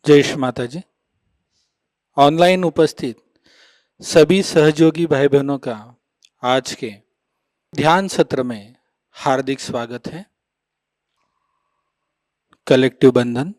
जय श्री माता जी। Online उपस्थित सभी सहयोगी भाई बहनों का आज के ध्यान सत्र में हार्दिक स्वागत है। कलेक्टिव बंधन।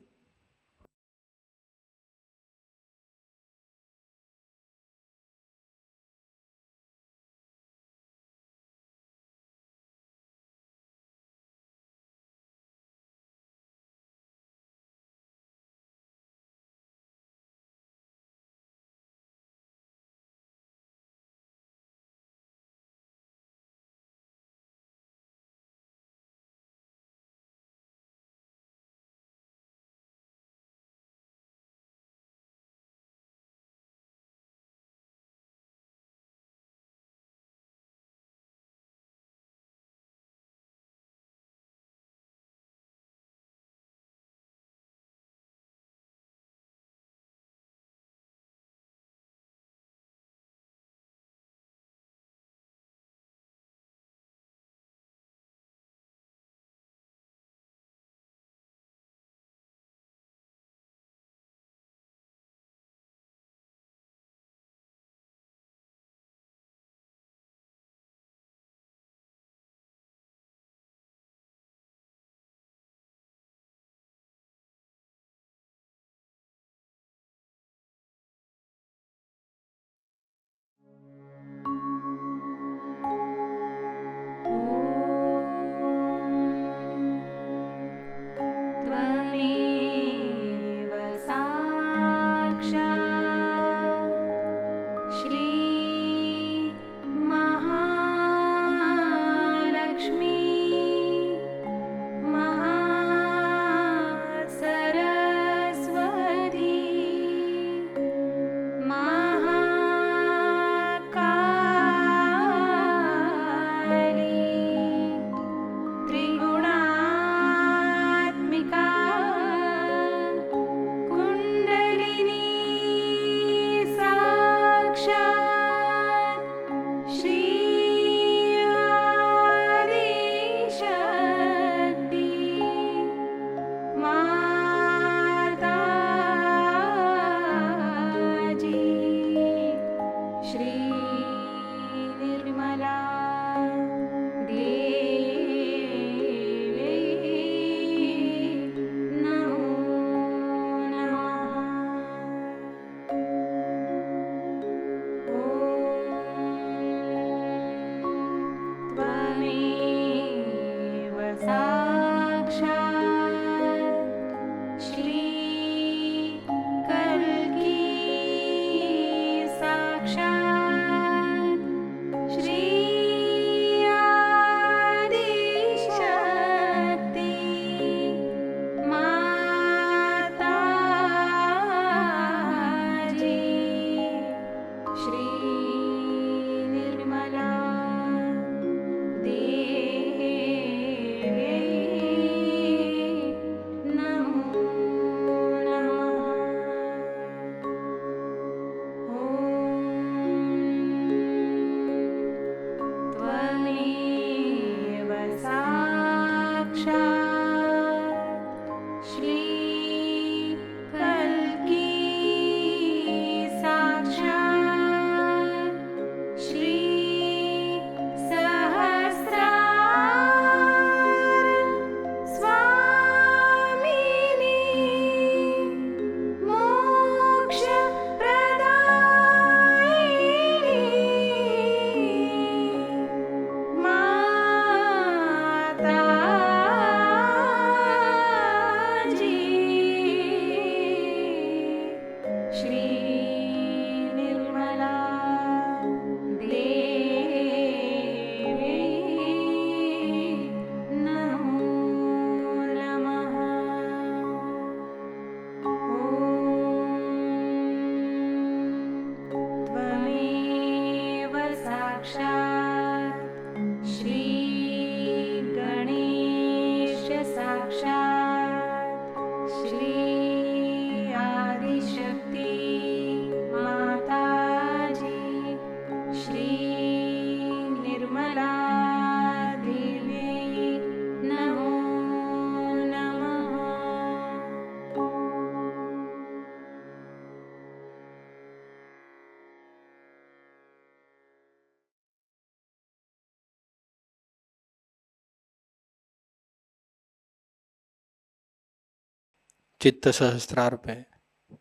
चित्त सहस्त्रार पे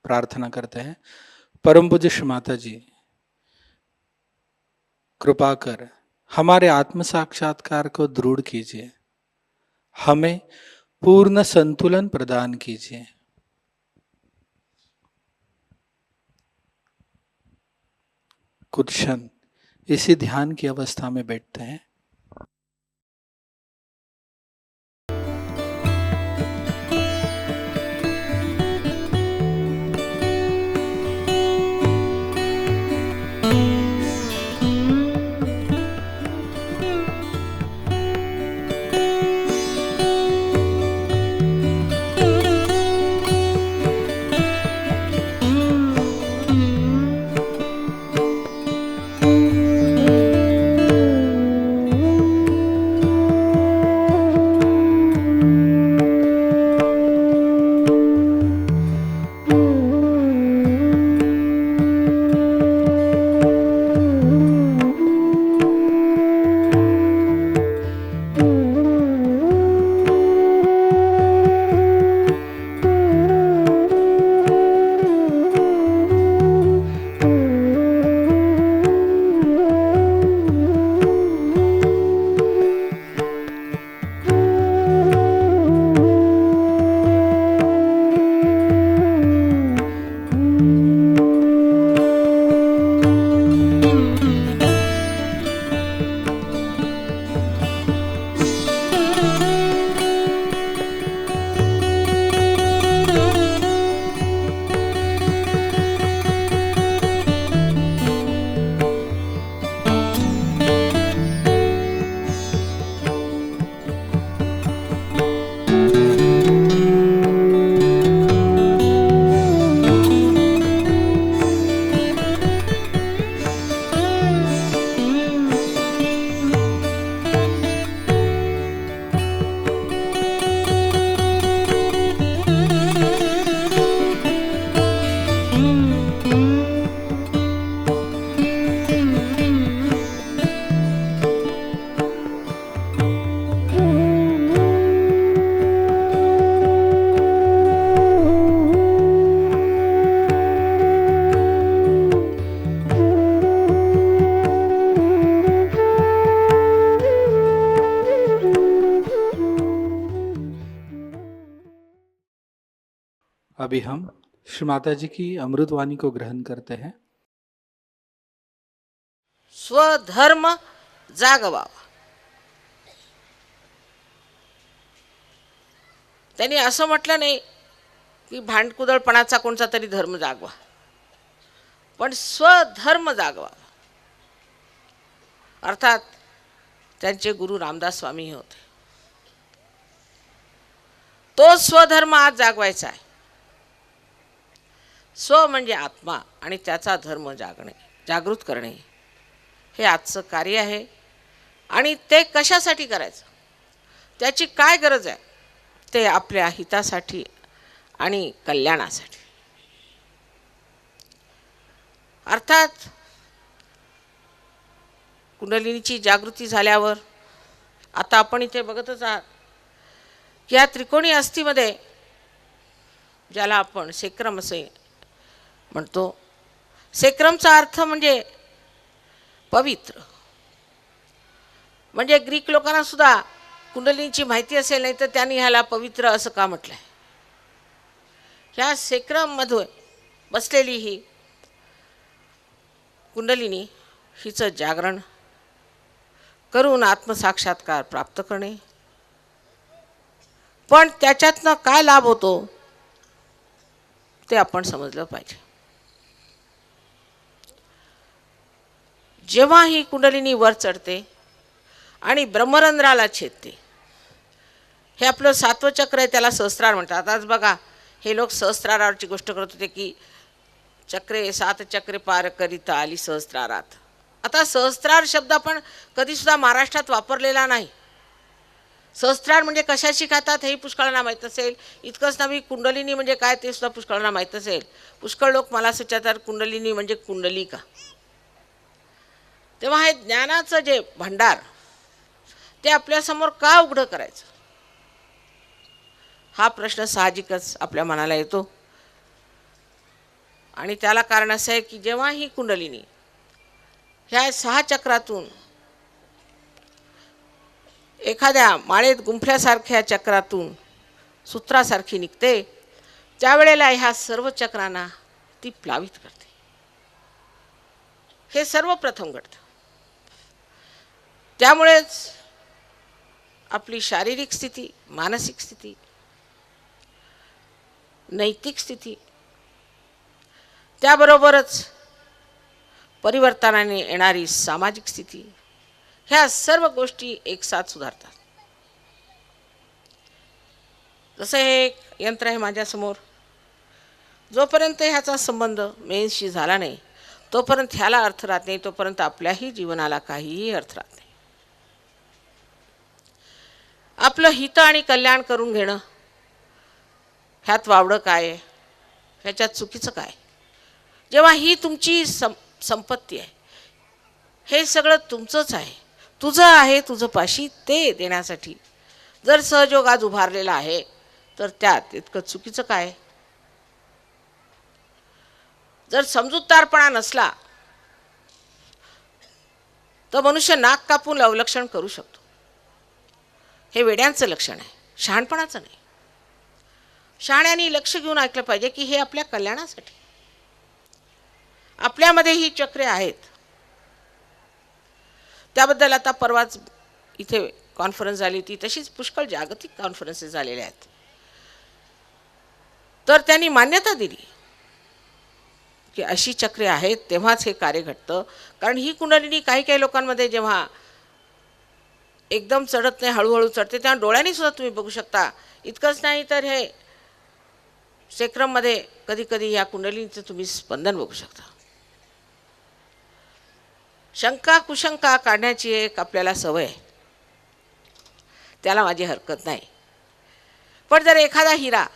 प्रार्थना करते हैं। परम पूज्य श्री माता जी, कृपा कर हमारे आत्म साक्षात्कार को दृढ़ कीजिए, हमें पूर्ण संतुलन प्रदान कीजिए। कुछ क्षण इसी ध्यान की अवस्था में बैठते हैं। अभी हम श्री माता जी की अमृतवाणी को ग्रहण करते हैं। स्वधर्म जागवावा। त्यांनी असं म्हटलं नाही की भांडकुदळपणाचा कोणता तरी धर्म जागवा, पण स्वधर्म जागवा। अर्थात त्यांचे गुरु रामदास स्वामी होते। तो स्वधर्म आज जागवायचा आहे। स्व म्हणजे आत्मा आणि त्याचा धर्म जागणे, जागृत करणे, हे आजचं कार्य आहे। आणि ते कशासाठी करायचं, त्याची काय गरज आहे, ते आपल्या हितासाठी आणि कल्याणासाठी। अर्थात कुंडलिनीची जागृती झाल्यावर आता आपण इथे बघतच आहात की या त्रिकोणी अस्थीमध्ये, ज्याला आपण सेक्रम असे म्हणतो, सेक्रमचा अर्थ म्हणजे पवित्र। म्हणजे ग्रीक लोकांना सुद्धा कुंडलिनीची माहिती असेल, नाही तर त्यांनी ह्याला पवित्र असं का म्हटलं आहे। ह्या सेक्रममध्ये बसलेली ही कुंडलिनी, हिचं जागरण करून आत्मसाक्षात्कार प्राप्त करणे। पण त्याच्यातनं काय लाभ होतो ते आपण समजलं पाहिजे। जेव्हा ही कुंडलिनी वर चढते आणि ब्रह्मरंध्राला छेदते, हे आपलं 7वं चक्र आहे, त्याला सहस्त्रार म्हणतात। आज बघा, हे लोक सहस्त्राराची गोष्ट करत होते की चक्रे 7 चक्रे पार करिता आली सहस्त्रारात। आता सहस्त्रार शब्द आपण कधी सुद्धा महाराष्ट्रात वापरलेला नाही। सहस्त्रार म्हणजे कशाशी खातात हेही पुष्कळांना माहीत असेल, इतकंच नव्हे कुंडलिनी म्हणजे काय ते सुद्धा पुष्कळांना माहीत असेल। पुष्कळ लोक मला विचारतात कुंडलिनी म्हणजे कुंडली का। तेव्हा हे ज्ञानाचं जे भंडार ते आपल्यासमोर का उघडं करायचं, हा प्रश्न साहजिकच आपल्या मनाला येतो. आणि त्याला कारण असं आहे की जेव्हा ही कुंडलिनी ह्या 6 चक्रातून एखाद्या माळेत गुंफल्यासारख्या चक्रातून सूत्रासारखी निघते, त्यावेळेला ह्या सर्व चक्रांना ती प्लावित करते. हे सर्वप्रथम घडतं. त्यामुळेच आपली शारीरिक स्थिती, मानसिक स्थिती, नैतिक स्थिती, त्याबरोबरच परिवर्तनाने येणारी सामाजिक स्थिती, ह्या सर्व गोष्टी एकसाथ सुधारतात. जसं हे एक यंत्र आहे माझ्यासमोर, जोपर्यंत ह्याचा संबंध मेन्सशी झाला नाही तोपर्यंत ह्याला अर्थ राहत नाही, तोपर्यंत आपल्याही जीवनाला काहीही अर्थ राहत नाही. आपलं हित आणि कल्याण करून घेणं ह्यात वावडं काय आहे, ह्याच्यात चुकीचं काय? जेव्हा ही तुमची संपत्ती आहे, हे सगळं तुमचंच आहे, तुझं आहे, तुझं पाशी ते देण्यासाठी जर सहयोग आज उभारलेला आहे, तर त्यात इतकं चुकीचं काय? जर समजूतदारपणा नसला तर मनुष्य नाक कापून अवलक्षण करू शकतो. हे वेड्यांचं लक्षण आहे, शहाणपणाचं नाही. शहाण्याने लक्ष घेऊन ऐकलं पाहिजे की हे आपल्या कल्याणासाठी. आपल्यामध्ये ही चक्रे आहेत. त्याबद्दल आता परवाच इथे कॉन्फरन्स झाली होती, तशीच पुष्कळ जागतिक कॉन्फरन्सेस झालेले आहेत. तर त्यांनी मान्यता दिली की अशी चक्रे आहेत, तेव्हाच हे कार्य घडतं. कारण ही कुंडलिनी काही काही लोकांमध्ये जेव्हा एकदम चढत नाही, हळूहळू चढते, तेव्हा डोळ्यांनी सुद्धा तुम्ही बघू शकता. इतकंच नाही तर हे सेक्रममध्ये कधी कधी या कुंडलिनीचं तुम्ही स्पंदन बघू शकता. शंका कुशंका काढण्याची एक आपल्याला सवय आहे, त्याला माझी हरकत नाही. पण जर एखादा हिरा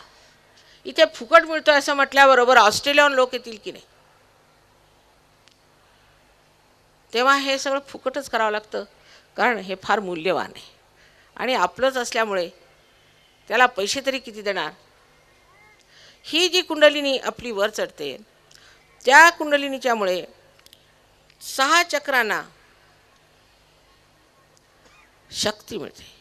इथे फुकट मिळतो असं म्हटल्याबरोबर ऑस्ट्रेलियन लोक येतील की नाही? तेव्हा हे सगळं फुकटच करावं लागतं, कारण हे फार मूल्यवान आहे आणि आपलंच असल्यामुळे त्याला पैसे तरी किती देणार? ही जी कुंडलिनी आपली वर चढते, त्या कुंडलिनीच्यामुळे 6 चक्रांना शक्ती मिळते.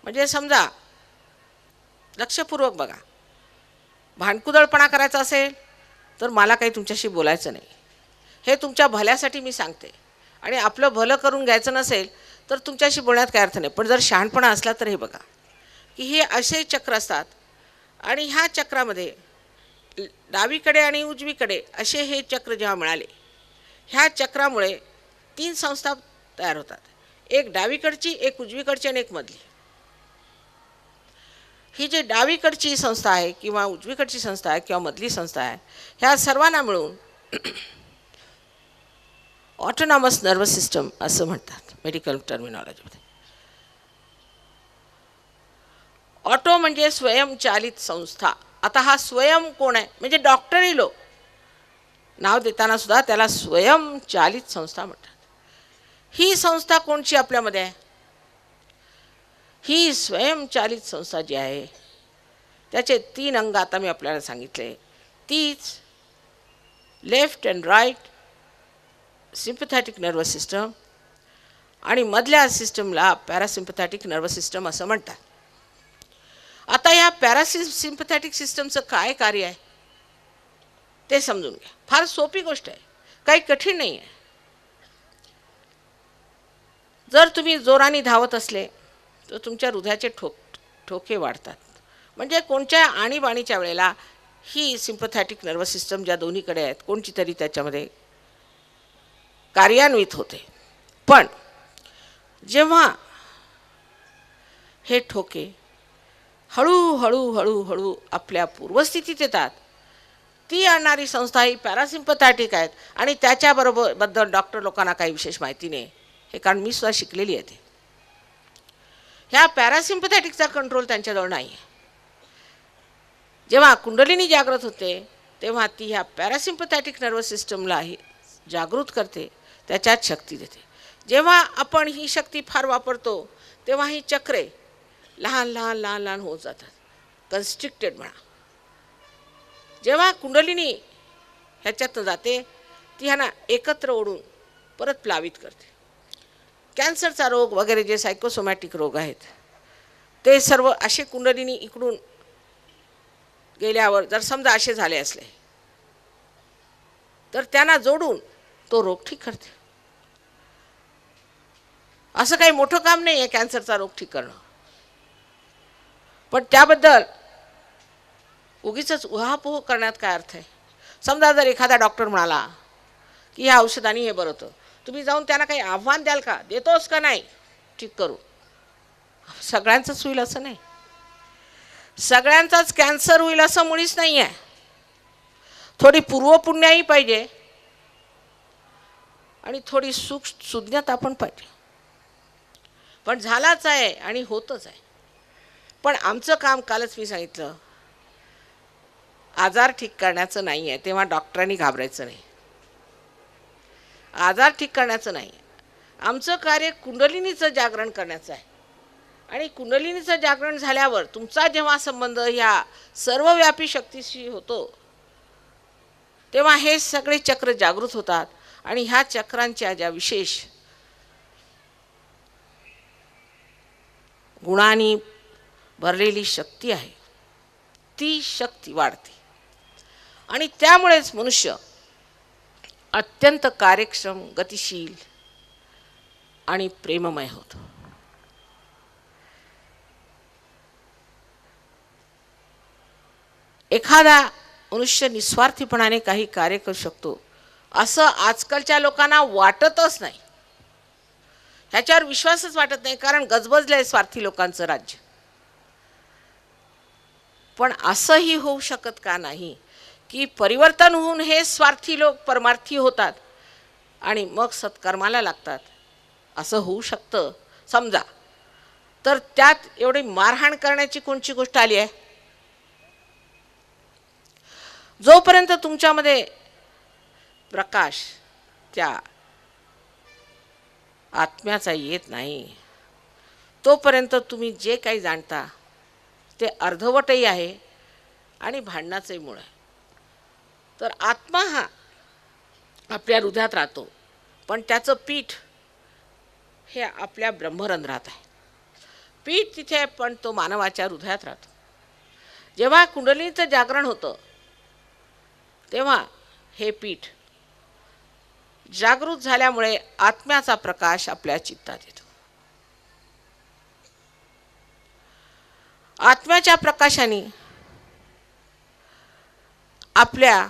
म्हणजे समजा, लक्षपूर्वक बघा, भांडकुदळपणा करायचा असेल तर मला काही तुमच्याशी बोलायचं नाही, हे तुमच्या भल्यासाठी मी सांगते. आणि आपलं भलं करून घ्यायचं नसेल तर तुमच्याशी बोलण्यात काय अर्थ नाही. पण जर शहाणपणा असला तर हे बघा की हे असे चक्र असतात आणि ह्या चक्रामध्ये डावीकडे आणि उजवीकडे असे हे चक्र जेव्हा मिळाले, ह्या चक्रामुळे 3 संस्था तयार होतात. एक डावीकडची, एक उजवीकडची आणि एक मधली. ही जी डावीकडची संस्था आहे किंवा उजवीकडची संस्था आहे किंवा मधली संस्था आहे, ह्या सर्वांना मिळून ऑटोनॉमस नर्वस सिस्टम असं म्हणतात मेडिकल टर्मिनॉलॉजीमध्ये. ऑटो म्हणजे स्वयंचालित संस्था. आता हा स्वयं कोण आहे? म्हणजे डॉक्टरही लोक नाव देताना सुद्धा त्याला स्वयंचालित संस्था म्हणतात. ही संस्था कोणची आपल्यामध्ये आहे? ही स्वयंचालित संस्था जी आहे त्याचे 3 अंग आता मी आपल्याला सांगितले. तीच left and right sympathetic nervous system आणि मधल्या सिस्टमला पॅरासिम्पथॅटिक नर्वस सिस्टम असं म्हणतात. आता या पॅरासिम्पथॅटिक सिस्टमचं काय कार्य आहे ते समजून घ्या. फार सोपी गोष्ट आहे, काही कठीण नाही आहे. जर तुम्ही जोराने धावत असले तर तुमच्या हृदयाचे ठोके वाढतात. म्हणजे कोणत्या आणीबाणीच्या वेळेला ही सिम्पथॅटिक नर्वस सिस्टम ज्या दोन्हीकडे आहेत कोणची तरी त्याच्यामध्ये कार्यान्वित होते. पण जेव्हा हे ठोके हळूहळू हळूहळू आपल्या पूर्वस्थितीत येतात, ती आणणारी संस्था ही पॅरासिम्पथॅटिक आहेत. आणि त्याच्याबद्दल डॉक्टर लोकांना काही विशेष माहिती नाही, हे कारण मी सुद्धा शिकलेली आहे. ते ह्या पॅरासिम्पथॅटिकचा कंट्रोल त्यांच्याजवळ नाही आहे. जेव्हा कुंडलिनी जागृत होते तेव्हा ती ह्या पॅरासिम्पथॅटिक नर्वस सिस्टमलाही जागृत करते, त्याच्यात शक्ती देते. जेव्हा आपण ही शक्ती फार वापरतो तेव्हा ही चक्रे लहान लहान लहान लहान होत जातात, कन्स्ट्रिक्टेड म्हणा. जेव्हा कुंडलिनी ह्याच्यातनं जाते ती ह्यांना एकत्र ओढून परत प्लावित करते. कॅन्सरचा रोग वगैरे जे सायकोसोमॅटिक रोग आहेत ते सर्व असे कुंडलिनी इकडून गेल्यावर जर समजा असे झाले असले तर त्यांना जोडून तो रोग ठीक करते. असं काही मोठं काम नाही आहे कॅन्सरचा रोग ठीक करणं, पण त्याबद्दल उगीच उहापोह करण्यात काय अर्थ आहे. समजा जर एखादा डॉक्टर म्हणाला की ह्या औषधाने हे बरं होतं, तुम्ही जाऊन त्यांना काही आव्हान द्याल का, देतोस का नाही ठीक करू. सगळ्यांचंच होईल असं नाही, सगळ्यांचाच कॅन्सर होईल असं मुळीच नाही आहे. थोडी पूर्वपुण्याही पाहिजे आणि थोडी सुज्ञता पण पाहिजे. पण झालाच आहे आणि होतच आहे. पण आमचं काम कालच मी सांगितलं, आजार ठीक करण्याचं नाही आहे, तेव्हा डॉक्टरांनी घाबरायचं नाही. आजार ठीक करण्याचं नाही, आमचं कार्य कुंडलिनीचं जागरण करण्याचं आहे. आणि कुंडलिनीचं जागरण झाल्यावर तुमचा जेव्हा संबंध ह्या सर्वव्यापी शक्तीशी होतो तेव्हा हे सगळे चक्र जागृत होतात. आणि ह्या चक्रांच्या ज्या विशेष गुणांनी भरलेली शक्ती आहे ती शक्ती वाढते. आणि त्यामुळेच मनुष्य अत्यंत कार्यक्षम, गतिशील आणि प्रेममय होतो. एखादा मनुष्य निस्वार्थीपणाने काही कार्य करू शकतो असं आजकालच्या लोकांना वाटतच नाही. ह्याच्यावर विश्वासच वाटत नाही, कारण गजबजलंय स्वार्थी लोकांचं राज्य. पण असंही होऊ शकत का नाही की परिवर्तन होऊन हे स्वार्थी लोक परमार्थी होतात आणि मग सत्कर्माला लागतात. असं होऊ शकतं समजा, तर त्यात एवढी मारहाण करण्याची कोणची गोष्ट आली आहे. जोपर्यंत तुमच्यामध्ये प्रकाश त्या आत्म्याचा येत नाही तोपर्यंत तुम्ही जे काही जाणता ते अर्धवटही आहे आणि भांडणाचंही मूळ आहे. तर आत्मा हा आपल्या हृदयात राहतो, पण त्याचं पीठ हे आपल्या ब्रह्मरंध्रात आहे. पीठ तिथे आहे पण तो मानवाच्या हृदयात राहतो. जेव्हा कुंडलिनीचं जागरण होतं तेव्हा हे पीठ जागृत झाल्यामुळे आत्म्याचा प्रकाश आपल्या चित्तात येतो. आत्म्याच्या प्रकाशाने आपल्या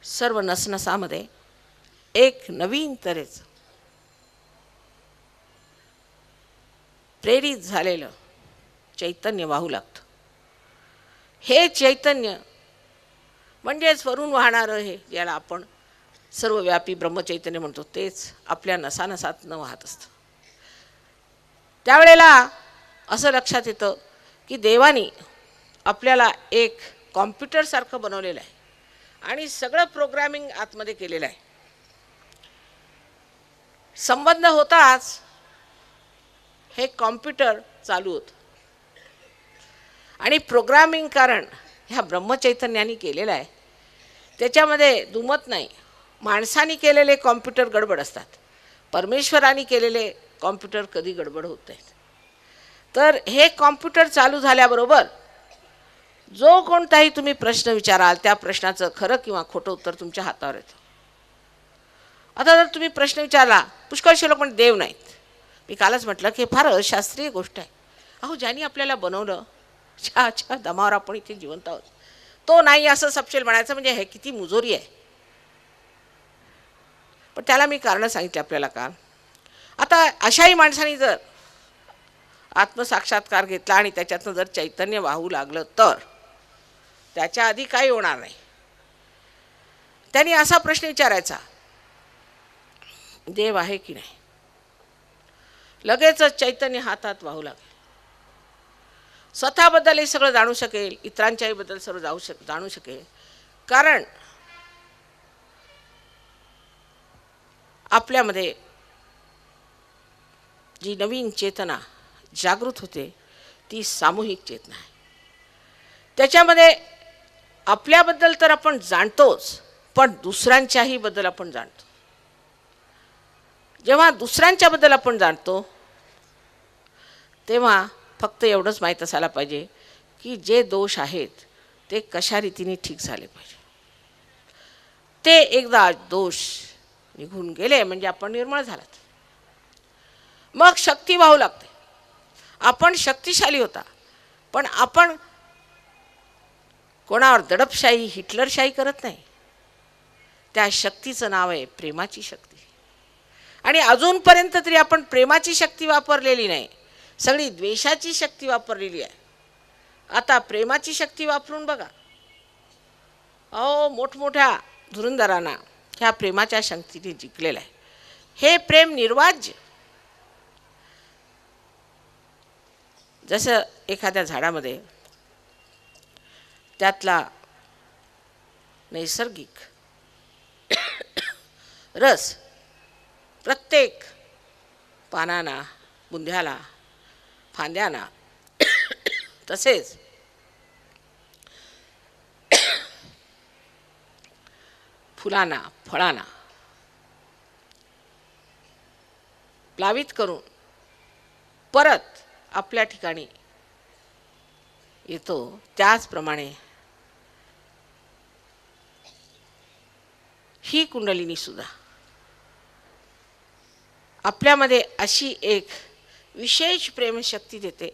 सर्व नसनसामध्ये एक नवीन तऱ्हेचं प्रेरित झालेलं चैतन्य वाहू लागतं. हे चैतन्य म्हणजेच वरून वाहणारं हे ज्याला आपण सर्वव्यापी ब्रह्मचैतन्य म्हणतो तेच आपल्या नसानसातनं वाहत असतं. त्यावेळेला असं लक्षात येतं की देवानी आपल्याला एक कॉम्प्युटरसारखं बनवलेलं आहे आणि सगळं प्रोग्रॅमिंग आतमध्ये केलेलं आहे. संबंध होताच हे कॉम्प्युटर चालू होतं आणि प्रोग्रामिंग कारण ह्या ब्रह्मचैतन्याने केलेलं आहे. त्याच्यामध्ये दुमत नाही. माणसाने केलेले कॉम्प्युटर गडबड असतात, परमेश्वराने केलेले कॉम्प्युटर कधी गडबड होत नाहीत. तर हे कॉम्प्युटर चालू झाल्याबरोबर जो कोणताही तुम्ही प्रश्न विचाराल त्या प्रश्नाचं खरं किंवा खोटं उत्तर तुमच्या हातावर येतं. आता जर तुम्ही प्रश्न विचारला, पुष्कळशे लोक पण देव नाहीत. मी कालच म्हटलं की फार अशास्त्रीय गोष्ट आहे. अहो ज्यांनी आपल्याला बनवलं, ज्या दमावर आपण इथे जिवंत आहोत, तो नाही असं सपशेल म्हणायचं म्हणजे हे किती मुजोरी आहे. पण त्याला मी कारणं सांगितली आपल्याला काल. आता अशाही माणसाने जर आत्मसाक्षात्कार घेतला आणि त्याच्यातनं जर चैतन्य वाहू लागलं तर त्याच्या आधी काही होणार नाही. त्यांनी असा प्रश्न विचारायचा, देव आहे की नाही. लगेचच चैतन्य हातात वाहू लागेल. स्वतःबद्दल हे सगळं जाणू शकेल, इतरांच्याही बद्दल सर्व जाणू शकेल. कारण आपल्यामध्ये जी नवीन चेतना जागृत होते ती सामूहिक चेतना आहे. त्याच्यामध्ये आपल्याबद्दल तर आपण जाणतोच, पण दुसऱ्यांच्याही बद्दल आपण जाणतो. जेव्हा दुसऱ्यांच्याबद्दल आपण जाणतो तेव्हा फक्त एवढंच माहीत असायला पाहिजे की जे दोष आहेत ते कशा रीतीने ठीक झाले पाहिजे. ते एकदा दोष निघून गेले म्हणजे आपण निर्मळ झालात. मग शक्ती वाहू लागते. आपण शक्तिशाली होता, पण आपण कोणावर दडपशाही हिटलरशाही करत नाही. त्या शक्तीचं नाव आहे प्रेमाची शक्ती. आणि अजूनपर्यंत तरी आपण प्रेमाची शक्ती वापरलेली नाही, सगळी द्वेषाची शक्ती वापरलेली आहे. आता प्रेमाची शक्ती वापरून बघा. अहो, मोठमोठ्या धुरंधरांना ह्या प्रेमाच्या शक्तीने जिंकलेलं आहे. हे प्रेम निर्वाज्य. जसं एखाद्या झाडामध्ये त्यातला नैसर्गिक रस प्रत्येक पानांना, बुंध्याला, फांद्यांना, तसेच फुलांना, फळांना प्लावित करून परत आपल्या ठिकाणी येतो, त्याचप्रमाणे ही कुंडलिनी सुद्धा आपल्यामध्ये अशी एक विशेष प्रेमशक्ती देते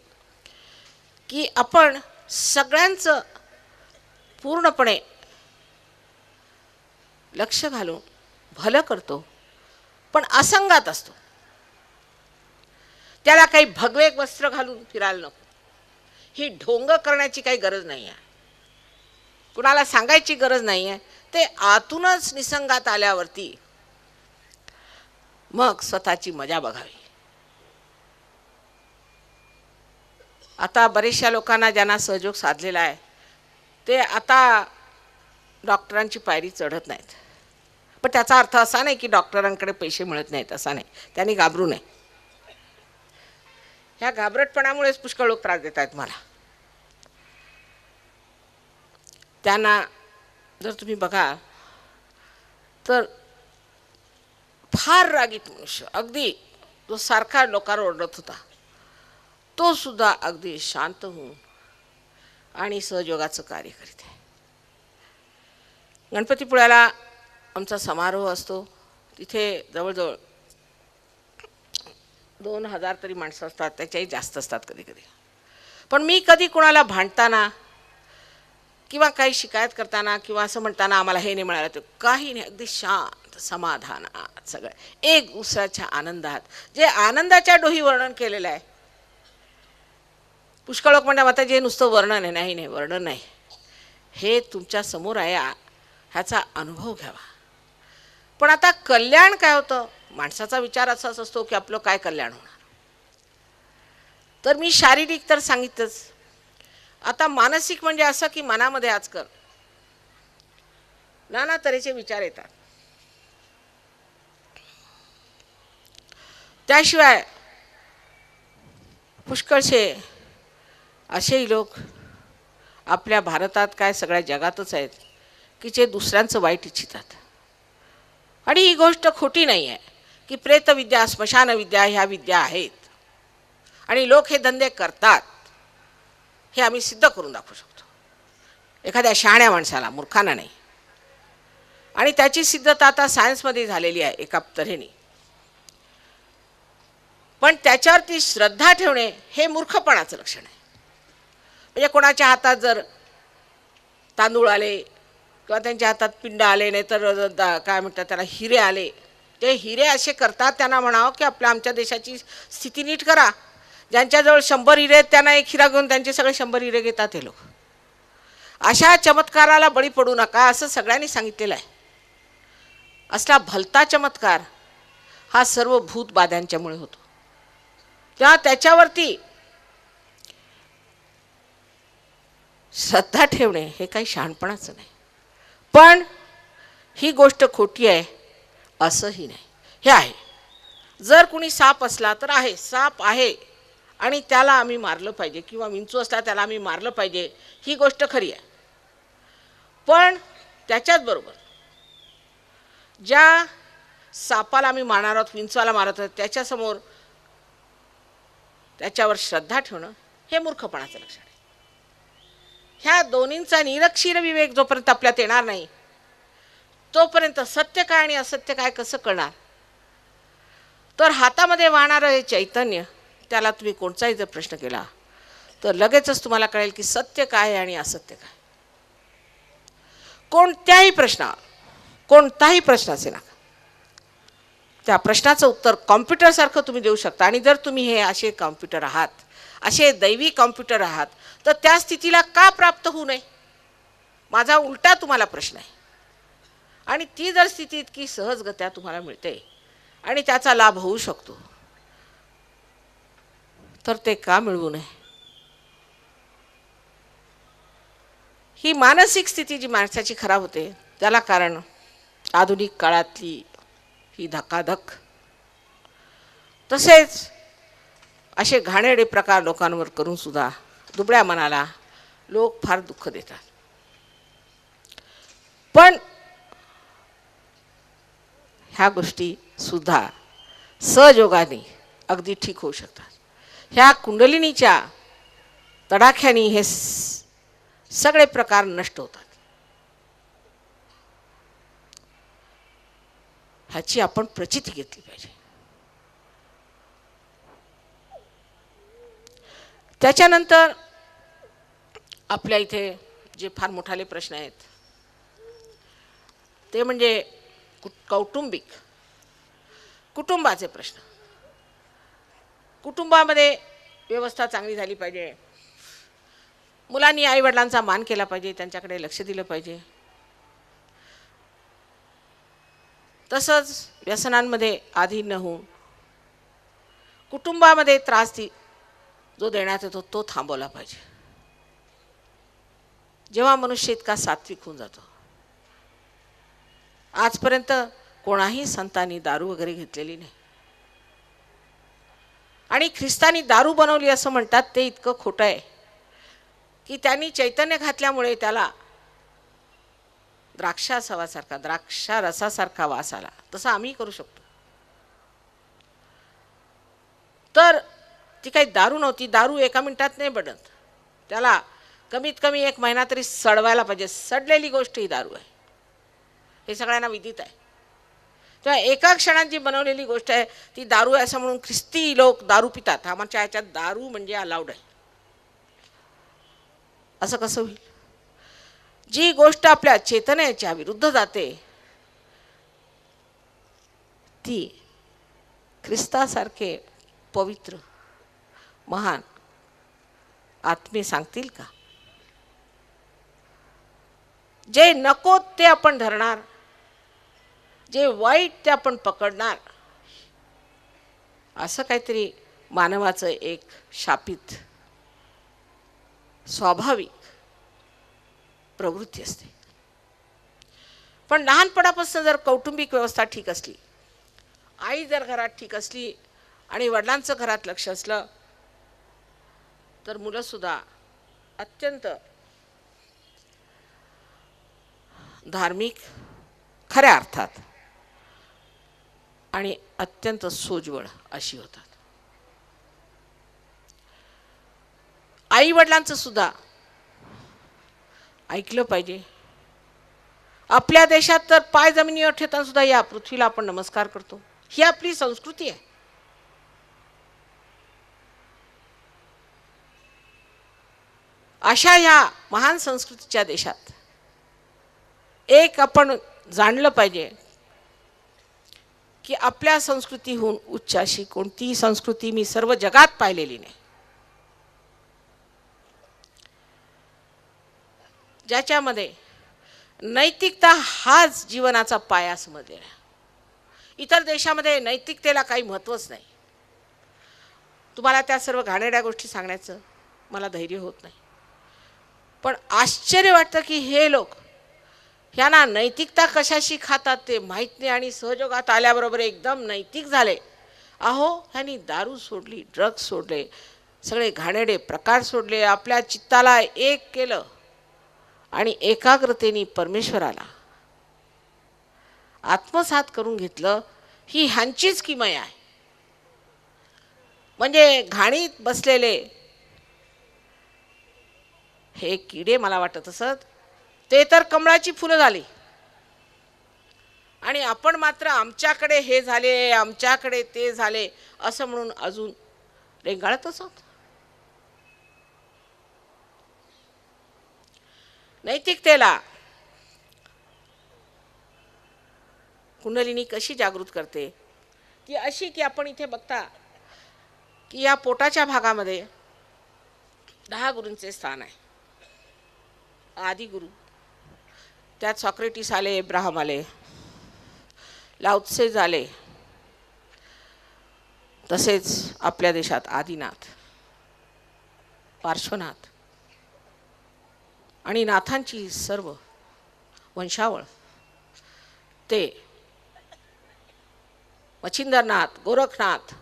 की आपण सगळ्यांचं पूर्णपणे लक्ष घालून भलं करतो, पण असंगात असतो. त्याला काही भगवे वस्त्र घालून फिरायला नको. ही ढोंग करण्याची काही गरज नाही आहे, कुणाला सांगायची गरज नाही आहे. ते आतूनच निसंगात आल्यावरती मग स्वतःची मजा बघावी. आता बरेचशा लोकांना ज्यांना सहयोग साधलेला आहे ते आता डॉक्टरांची पायरी चढत नाहीत. पण त्याचा अर्थ असा नाही की डॉक्टरांकडे पैसे मिळत नाहीत, असा नाही. त्यांनी घाबरू नये. ह्या घाबरटपणामुळेच पुष्कळ लोक त्रास देत आहेत मला. त्यांना जर तुम्ही बघा तर फार रागीट मनुष्य, अगदी जो सारखा लोकांवर ओरडत होता, तो सुद्धा अगदी शांत होऊन आणि सहयोगाचं कार्य करीत आहे. गणपतीपुळ्याला आमचा समारोह असतो. तिथे जवळजवळ 2000 तरी माणसं असतात, त्याच्याही जास्त असतात कधी कधी. पण मी कधी कोणाला भांडताना किंवा काही शिकायत करताना किंवा असं म्हणताना आम्हाला हे नाही मिळालं ते काही नाही, अगदी शांत समाधानात सगळं एक दुसऱ्याच्या आनंदात, जे आनंदाच्या डोही वर्णन केलेलं आहे. पुष्कळ लोक म्हणतात आता जे नुसतं वर्णन आहे. नाही नाही, वर्णन नाही, हे तुमच्या समोर आहे, ह्याचा अनुभव घ्यावा. पण आता कल्याण काय होतं, माणसाचा विचार असाच असतो की आपलं काय कल्याण होणार. तर मी शारीरिक तर सांगितलंच. आता मानसिक म्हणजे असं की मनामध्ये आजकाल नाना तऱ्हेचे विचार येतात. त्याशिवाय पुष्कळसे असेही लोक आपल्या भारतात काय सगळ्या जगातच आहेत की जे दुसऱ्यांचं वाईट इच्छितात. आणि ही गोष्ट खोटी नाही आहे की प्रेतविद्या, स्मशानविद्या ह्या विद्या आहेत आणि लोक हे धंदे करतात. हे आम्ही सिद्ध करून दाखवू शकतो एखाद्या शहाण्या माणसाला, मूर्खांना नाही. आणि त्याची सिद्धता आता सायन्समध्ये झालेली आहे एका तऱ्हेने. पण त्याच्यावरती श्रद्धा ठेवणे हे मूर्खपणाचं लक्षण आहे. म्हणजे कोणाच्या हातात जर तांदूळ आले किंवा त्यांच्या हातात पिंड आले, नाही तर काय म्हणतात त्याला हिरे आले, ते हिरे असे करतात त्यांना म्हणावं की आमच्या देशाची स्थिती नीट करा. ज्यांच्याजवळ 100 हिरे आहेत त्यांना एक हिरा घेऊन त्यांचे सगळे 100 हिरे घेतात हे लोक. अशा चमत्काराला बळी पडू नका असं सगळ्यांनी सांगितलेलं आहे. असला भलता चमत्कार हा सर्व भूतबाध्यांच्यामुळे होतो. तेव्हा त्याच्यावरती श्रद्धा ठेवणे हे काही शहाणपणाचं नाही. पण ही गोष्ट खोटी आहे असंही नाही, हे आहे. जर कुणी साप असला तर आहे, साप आहे आणि त्याला आम्ही मारलं पाहिजे, किंवा विंचू असला त्याला आम्ही मारलं पाहिजे, ही गोष्ट खरी आहे. पण त्याच्याच बरोबर ज्या सापाला आम्ही मारणार आहोत, विंचवाला मारत आहोत, त्याच्यासमोर त्याच्यावर श्रद्धा ठेवणं हे मूर्खपणाचं लक्षण आहे. ह्या दोन्हींचा निरक्षीर विवेक जोपर्यंत आपल्यात येणार नाही तोपर्यंत सत्य काय आणि असत्य काय कसं कळणार? तर हातामध्ये वाहणारं हे चैतन्य, त्याला तुम्ही कोणताही जर प्रश्न केला तर लगेचच तुम्हाला कळेल की सत्य काय आहे आणि असत्य काय. कोणताही प्रश्न असेल ना, त्या प्रश्नाचं उत्तर कॉम्प्युटरसारखं तुम्ही देऊ शकता. आणि जर तुम्ही हे असे कॉम्प्युटर आहात, असे दैवी कॉम्प्युटर आहात, तर त्या स्थितीला का प्राप्त होऊ नये? माझा उलटा तुम्हाला प्रश्न आहे. आणि ती जर स्थिती इतकी सहजगत्या तुम्हाला मिळते आणि त्याचा लाभ होऊ शकतो, तर ते का मिळवू नये? ही मानसिक स्थिती जी माणसाची खराब होते त्याला कारण आधुनिक काळातली ही धक्काधक, तसेच असे घाणेरडे प्रकार लोकांवर करून सुद्धा दुबळ्या मनाला लोक फार दुःख देतात. पण ह्या गोष्टी सुद्धा सहयोगाने अगदी ठीक होऊ शकतात. ह्या कुंडलिनीच्या तडाख्याने हे सगळे प्रकार नष्ट होतात. ह्याची आपण प्रचिती घेतली पाहिजे. त्याच्यानंतर आपल्या इथे जे फार मोठाले प्रश्न आहेत ते म्हणजे कुटुंबाचे प्रश्न. कुटुंबामध्ये व्यवस्था चांगली झाली पाहिजे. मुलांनी आईवडिलांचा मान केला पाहिजे, त्यांच्याकडे लक्ष दिलं पाहिजे. तसंच व्यसनांमध्ये अधीन न होऊन कुटुंबामध्ये त्रास जो देण्यात येतो तो थांबवला पाहिजे. जेव्हा मनुष्य इतका सात्विक होऊन जातो, आजपर्यंत कोणाही संतांनी दारू वगैरे घेतलेली नाही. आणि ख्रिस्तानी दारू बनवली असं म्हणतात ते इतकं खोटं आहे की त्यांनी चैतन्य घातल्यामुळे त्याला द्राक्षा रसासारखा वास आला. तसं आम्ही करू शकतो. तर ती काही दारू नव्हती. दारू एका मिनिटात नाही बनत, त्याला कमीत कमी 1 महिना तरी सडवायला पाहिजे. सडलेली गोष्ट ही दारू आहे, हे सगळ्यांना विदित आहे. तेव्हा एका क्षणात जी बनवलेली गोष्ट आहे ती दारू आहे असं म्हणून ख्रिस्ती लोक दारू पितात. आमच्या ह्याच्यात दारू म्हणजे अलाउड आहे असं कसं होईल? जी गोष्ट आपल्या चेतनेच्या विरुद्ध जाते ती ख्रिस्तासारखे पवित्र महान आत्मे सांगतील का? जे नको ते आपण धरणार, जे वाईट ते आपण पकडणार, असं काहीतरी मानवाचं एक शापित स्वाभाविक प्रवृत्ती असते. पण लहानपणापासून जर कौटुंबिक व्यवस्था ठीक असली, आई जर घरात ठीक असली आणि वडिलांचं घरात लक्ष असलं, तर मुलंसुद्धा अत्यंत धार्मिक खऱ्या अर्थात आणि अत्यंत सोज्वळ अशी होतात. आई वडिलांचं सुद्धा ऐकलं पाहिजे. आपल्या देशात तर पाय जमिनीवर ठेवताना सुद्धा या पृथ्वीला आपण नमस्कार करतो. ही आपली संस्कृती आहे. अशा ह्या महान संस्कृतीच्या देशात एक आपण जाणलं पाहिजे की आपल्या संस्कृतीहून उच्च अशी कोणतीही संस्कृती मी सर्व जगात पाहिलेली नाही, ज्याच्यामध्ये नैतिकता हाच जीवनाचा पाया समजलेला आहे. इतर देशामध्ये नैतिकतेला काही महत्त्वच नाही. तुम्हाला त्या सर्व घाणेरड्या गोष्टी सांगण्याचं मला धैर्य होत नाही. पण आश्चर्य वाटतं की हे लोक ह्यांना नैतिकता कशाशी खातात ते माहीत नाही आणि सहयोगात आल्याबरोबर एकदम नैतिक झाले अहो ह्यांनी दारू सोडली, ड्रग्ज सोडले, सगळे घाणेरडे प्रकार सोडले, आपल्या चित्ताला एक केलं आणि एकाग्रतेने परमेश्वराला आत्मसात करून घेतलं. ही ह्यांचीच किमया आहे. म्हणजे घाणीत बसलेले हे किडे मला वाटत असत ते तर कमळाची फुलं झाली आणि आपण मात्र आमच्याकडे हे झाले, आमच्याकडे ते झाले असं म्हणून अजून रेंगाळतच आहोत. नैतिकतेला कुंडलिनी कशी जागृत करते की अशी की आपण इथे बघता की या पोटाच्या भागामध्ये 10 गुरूंचे स्थान आहे. आदी गुरु, त्यात सॉक्रेटिस आले, इब्राहिम आले, लाओत्से झाले, तसेच आपल्या देशात आदिनाथ, पार्श्वनाथ आणि नाथांची सर्व वंशावळ ते मच्छिंद्रनाथ, गोरखनाथ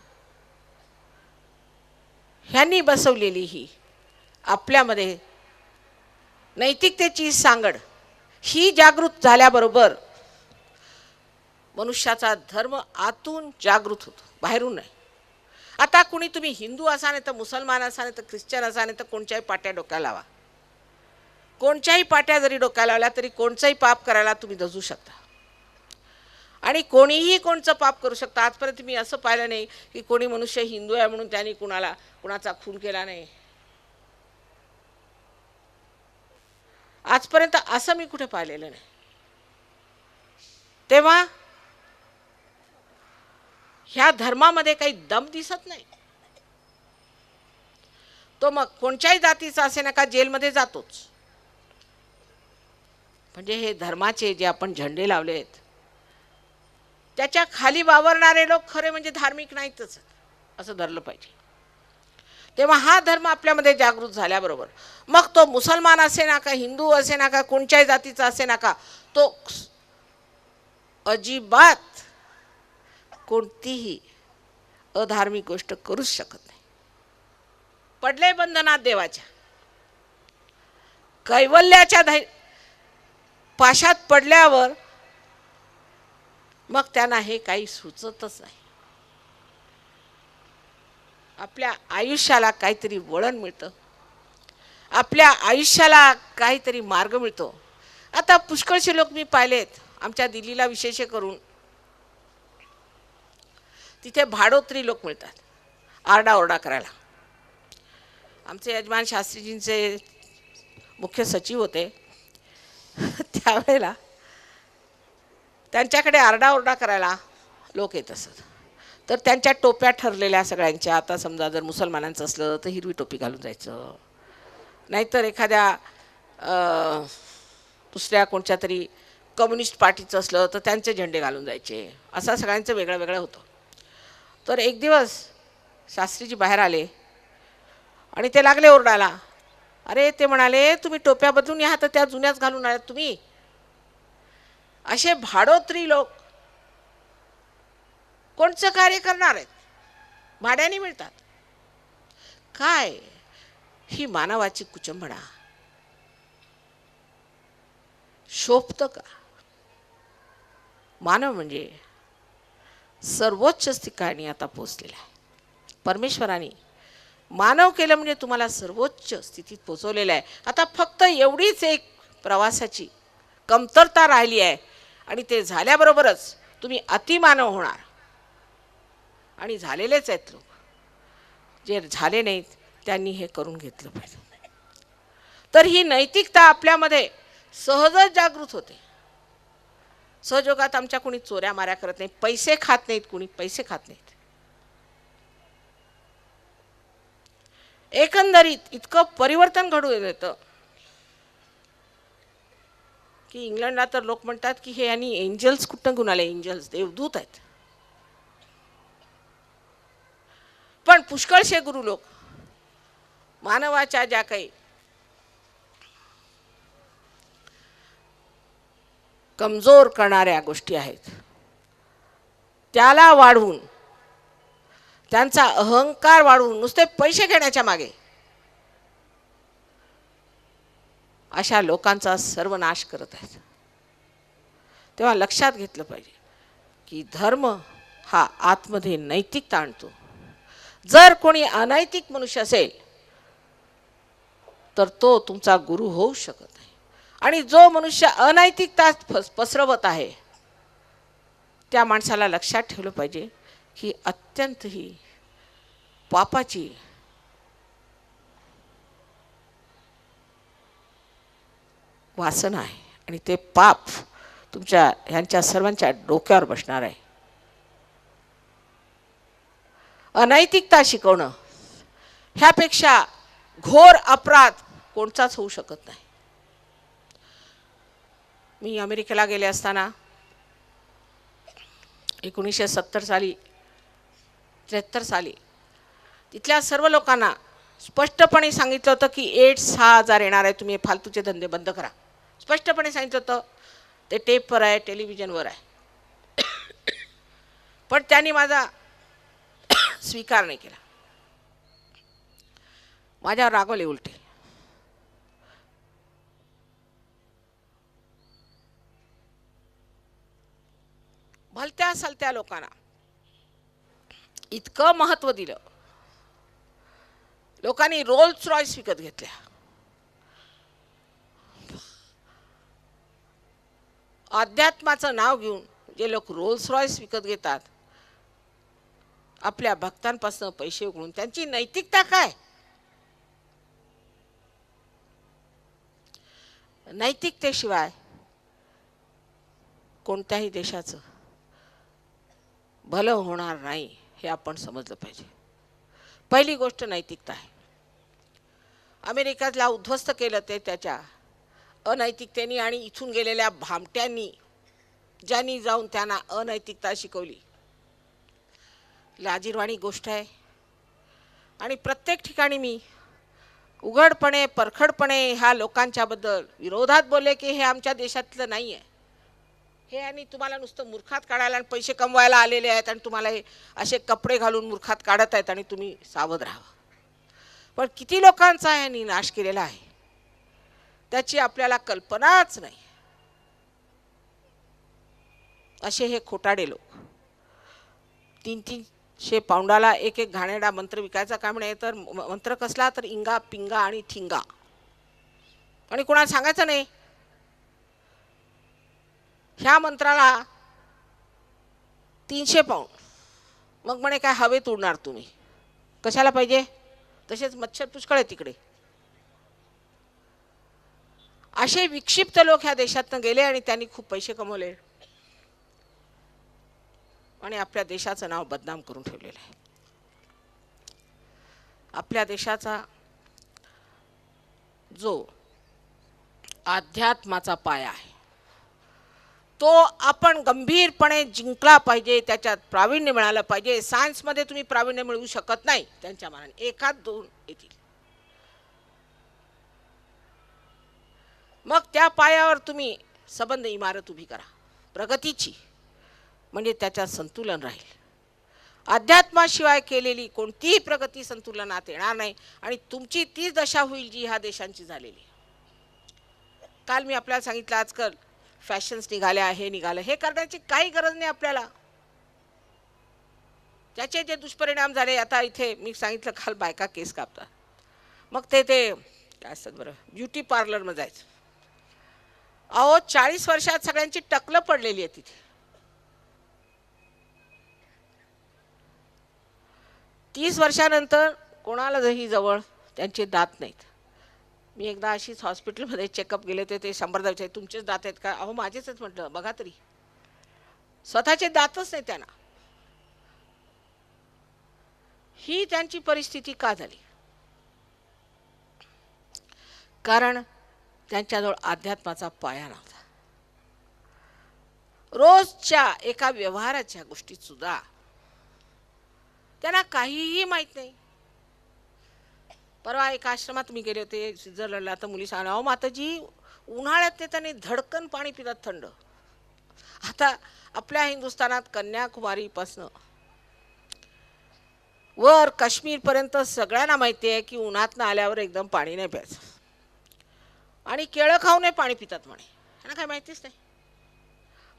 ह्यांनी बसवलेली ही आपल्यामध्ये नैतिकतेची सांगड ही जागृत झाल्याबरोबर मनुष्याचा धर्म आतून जागृत होतो, बाहेरून नाही. आता कुणी तुम्ही हिंदू असा नाही तर मुसलमान असा नाही तर ख्रिश्चन असा नाही तर कोणत्याही पाट्या डोक्याला लावा, कोणत्याही पाट्या जरी डोक्याला लावल्या तरी कोणचंही पाप करायला तुम्ही दजू शकता आणि कोणीही कोणचं पाप करू शकता. आजपर्यंत मी असं पाहिलं नाही की कोणी मनुष्य हिंदू आहे म्हणून त्यांनी कुणाचा खून केला नाही. आजपर्यंत असं मी कुठे पाहिलेलं नाही. तेव्हा ह्या धर्मामध्ये काही दम दिसत नाही. तो मग कोणत्याही जातीचा असे नका जेलमध्ये जातोच. म्हणजे हे धर्माचे जे आपण झेंडे लावलेत त्याच्या खाली वावरणारे लोक खरे म्हणजे धार्मिक नाहीतच असं धरलं पाहिजे. तेव्हा हा धर्म आपल्यामध्ये जागृत झाल्याबरोबर मग तो मुसलमान असे ना का, हिंदू असे ना का, कोणत्याही जातीचा असे ना का, तो अजिबात कोणतीही अधार्मिक गोष्ट करूच शकत नाही. पडले बंधनात देवाच्या, कैवल्याच्या पाशात पडल्यावर मग त्यांना हे काही सुचतच नाही. आपल्या आयुष्याला काहीतरी वळण मिळतं, आपल्या आयुष्याला काहीतरी मार्ग मिळतो. आता पुष्कळशे लोक मी पाहिलेत आमच्या दिल्लीला विशेष करून, तिथे भाडोत्री लोक मिळतात आरडाओरडा करायला. आमचे यजमान शास्त्रीजींचे मुख्य सचिव होते त्यावेळेला त्यांच्याकडे आरडाओरडा करायला लोक येत असत. तर त्यांच्या टोप्या ठरलेल्या सगळ्यांच्या. आता समजा जर मुसलमानांचं असलं तर हिरवी टोपी घालून जायचं, नाहीतर एखाद्या दुसऱ्या कोणत्या तरी कम्युनिस्ट पार्टीचं असलं तर त्यांचे झेंडे घालून जायचे. असं सगळ्यांचं वेगळं वेगळं होतं. तर एक दिवस शास्त्रीजी बाहेर आले आणि ते लागले ओरडायला. अरे ते म्हणाले तुम्ही टोप्या बदलून या तर त्या जुन्याच घालून आल्यात तुम्ही. असे भाडोत्री लोक कोणचं कार्य करणार आहेत, भाड्याने मिळतात. काय ही मानवाची कुचंबणा शोभतं का? मानव म्हणजे सर्वोच्च ठिकाणी आता पोचलेला आहे. परमेश्वराने मानव केलं म्हणजे तुम्हाला सर्वोच्च स्थितीत पोचवलेलं आहे. आता फक्त एवढीच एक प्रवासाची कमतरता राहिली आहे आणि ते झाल्याबरोबरच तुम्ही अतिमानव होणार. आणि झालेलेच आहेत लोक, जे झाले नाहीत त्यांनी हे करून घेतलं पाहिजे. तर ही नैतिकता आपल्यामध्ये सहजच जागृत होते. सहयोगात आमच्या कोणी चोऱ्या माऱ्या करत नाही, पैसे खात नाहीत, कोणी पैसे खात नाहीत. एकंदरीत इतकं परिवर्तन घडून येतं की इंग्लंडला तर लोक म्हणतात की हे यांनी एंजल्स कुठं गुण आले, एंजल्स देवदूत आहेत. पण पुष्कळशे गुरु लोक मानवाच्या ज्या काही कमजोर करणाऱ्या गोष्टी आहेत त्याला वाढवून त्यांचा अहंकार वाढवून नुसते पैसे घेण्याच्या मागे अशा लोकांचा सर्वनाश करत आहेत. तेव्हा लक्षात घेतलं पाहिजे की धर्म हा आतमध्ये नैतिकता आणतो. जर कोणी अनैतिक मनुष्य असेल तर तो तुमचा गुरु होऊ शकत नाही. आणि जो मनुष्य अनैतिकता पसरवत आहे त्या माणसाला लक्षात ठेवलं पाहिजे की अत्यंत ही पापाची वासना आहे आणि ते पाप तुमच्या ह्यांच्या सर्वांच्या डोक्यावर बसणार आहे. अनैतिकता शिकवणं ह्यापेक्षा घोर अपराध कोणताच होऊ शकत नाही. मी अमेरिकेला गेले असताना 1970 साली 73 साली तिथल्या सर्व लोकांना स्पष्टपणे सांगितलं होतं की एड्स 6,000 येणार आहे, तुम्ही फालतूचे धंदे बंद करा. स्पष्टपणे सांगितलं होतं. ते टेपवर आहे, टेलिव्हिजनवर आहे. पण त्यांनी माझा स्वीकार नाही केला. माझ्यावर रागवले उलटे. भलत्या सलत्या लोकांना इतकं महत्त्व दिलं. लोकांनी रोल्स रॉयस विकत घेतल्या. अध्यात्माचं नाव घेऊन जे लोक रोल्स रॉयस विकत घेतात आपल्या भक्तांपासून पैसे उकळून, त्यांची नैतिकता काय? नैतिकतेशिवाय कोणत्याही देशाचं भलं होणार नाही हे आपण समजलं पाहिजे. पहिली गोष्ट नैतिकता आहे. अमेरिकेला उद्ध्वस्त केलं ते त्याच्या अनैतिकतेने आणि इथून गेलेल्या भामट्यांनी, ज्यांनी जाऊन त्यांना अनैतिकता शिकवली. लाजिरवाणी गोष्ट आहे. आणि प्रत्येक ठिकाणी मी उघडपणे परखडपणे ह्या लोकांच्याबद्दल विरोधात बोलले की हे आमच्या देशातलं नाही आहे, हे आणि तुम्हाला नुसतं मूर्खात काढायला आणि पैसे कमवायला आलेले आहेत आणि तुम्हाला हे असे कपडे घालून मूर्खात काढत आहेत आणि तुम्ही सावध राहा. पण किती लोकांचा यांनी नाश केलेला आहे त्याची आपल्याला कल्पनाच नाही. असे हे खोटाडे लोक 300 पाऊंडाला एक घाणेरडा मंत्र विकायचा. काय म्हणे तर मंत्र कसला तर इंगा पिंगा आणि ठिंगा, आणि कोणाला सांगायचं नाही. ह्या मंत्राला 300 पाऊंड. मग म्हणे काय हवेत उडणार तुम्ही, कशाला पाहिजे? तसेच मच्छर पुष्कळ आहे तिकडे. असे विक्षिप्त लोक ह्या देशातनं गेले आणि त्यांनी खूप पैसे कमवले आणि आपल्या देशाचं नाव बदनाम करून ठेवलेलं आहे. आपल्या देशाचा जो अध्यात्माचा पाया आहे तो आपण गंभीरपणे जिंकला पाहिजे. त्याच्यात प्रावीण्य मिळालं पाहिजे. सायन्समध्ये तुम्ही प्रावीण्य मिळवू शकत नाही त्यांच्या मानाने, 1-2 येतील. मग त्या पायावर तुम्ही सबंध इमारत उभी करा प्रगतीची, म्हणजे त्याच्यात संतुलन राहील. अध्यात्माशिवाय केलेली कोणतीही प्रगती संतुलनात येणार नाही आणि तुमची ती दशा होईल जी ह्या देशांची झालेली. काल मी आपल्याला सांगितलं आजकाल फॅशन्स निघाल्या, हे निघालं. हे करण्याची काही गरज नाही आपल्याला. त्याचे जे दुष्परिणाम झाले, आता इथे मी सांगितलं काल बायका केस कापतात, मग ते काय असतात बरं, ब्युटी पार्लरमध्ये जायचं. अहो 40 वर्षात सगळ्यांची टकलं पडलेली आहे तिथे. 30 वर्षानंतर कोणाला जही जवळ त्यांचे दात नाहीत. मी एकदा अशीच हॉस्पिटलमध्ये चेकअप गेले ते 100 द्यायचे, तुमचेच दात आहेत का? अहो माझेच आहेत म्हटलं. बघा तरी स्वतःचे दातच नाही त्यांना. ही त्यांची परिस्थिती का झाली? कारण त्यांच्याजवळ अध्यात्माचा पाया नव्हता. रोजच्या एका व्यवहाराच्या गोष्टीत सुद्धा त्यांना काहीही माहीत नाही. परवा एका आश्रमात मी गेले होते स्वित्झर्लंडला. तर मुली सांगा, अहो माताजी उन्हाळ्यात ते त्यांनी धडकन पाणी पितात थंड. आता आपल्या हिंदुस्थानात कन्याकुमारीपासनं वर काश्मीरपर्यंत सगळ्यांना माहिती आहे की उन्हातनं आल्यावर एकदम पाणी नाही प्यायचं, आणि केळं खाऊ नये पाणी पितात म्हणे. ह्यांना काय माहितीच नाही.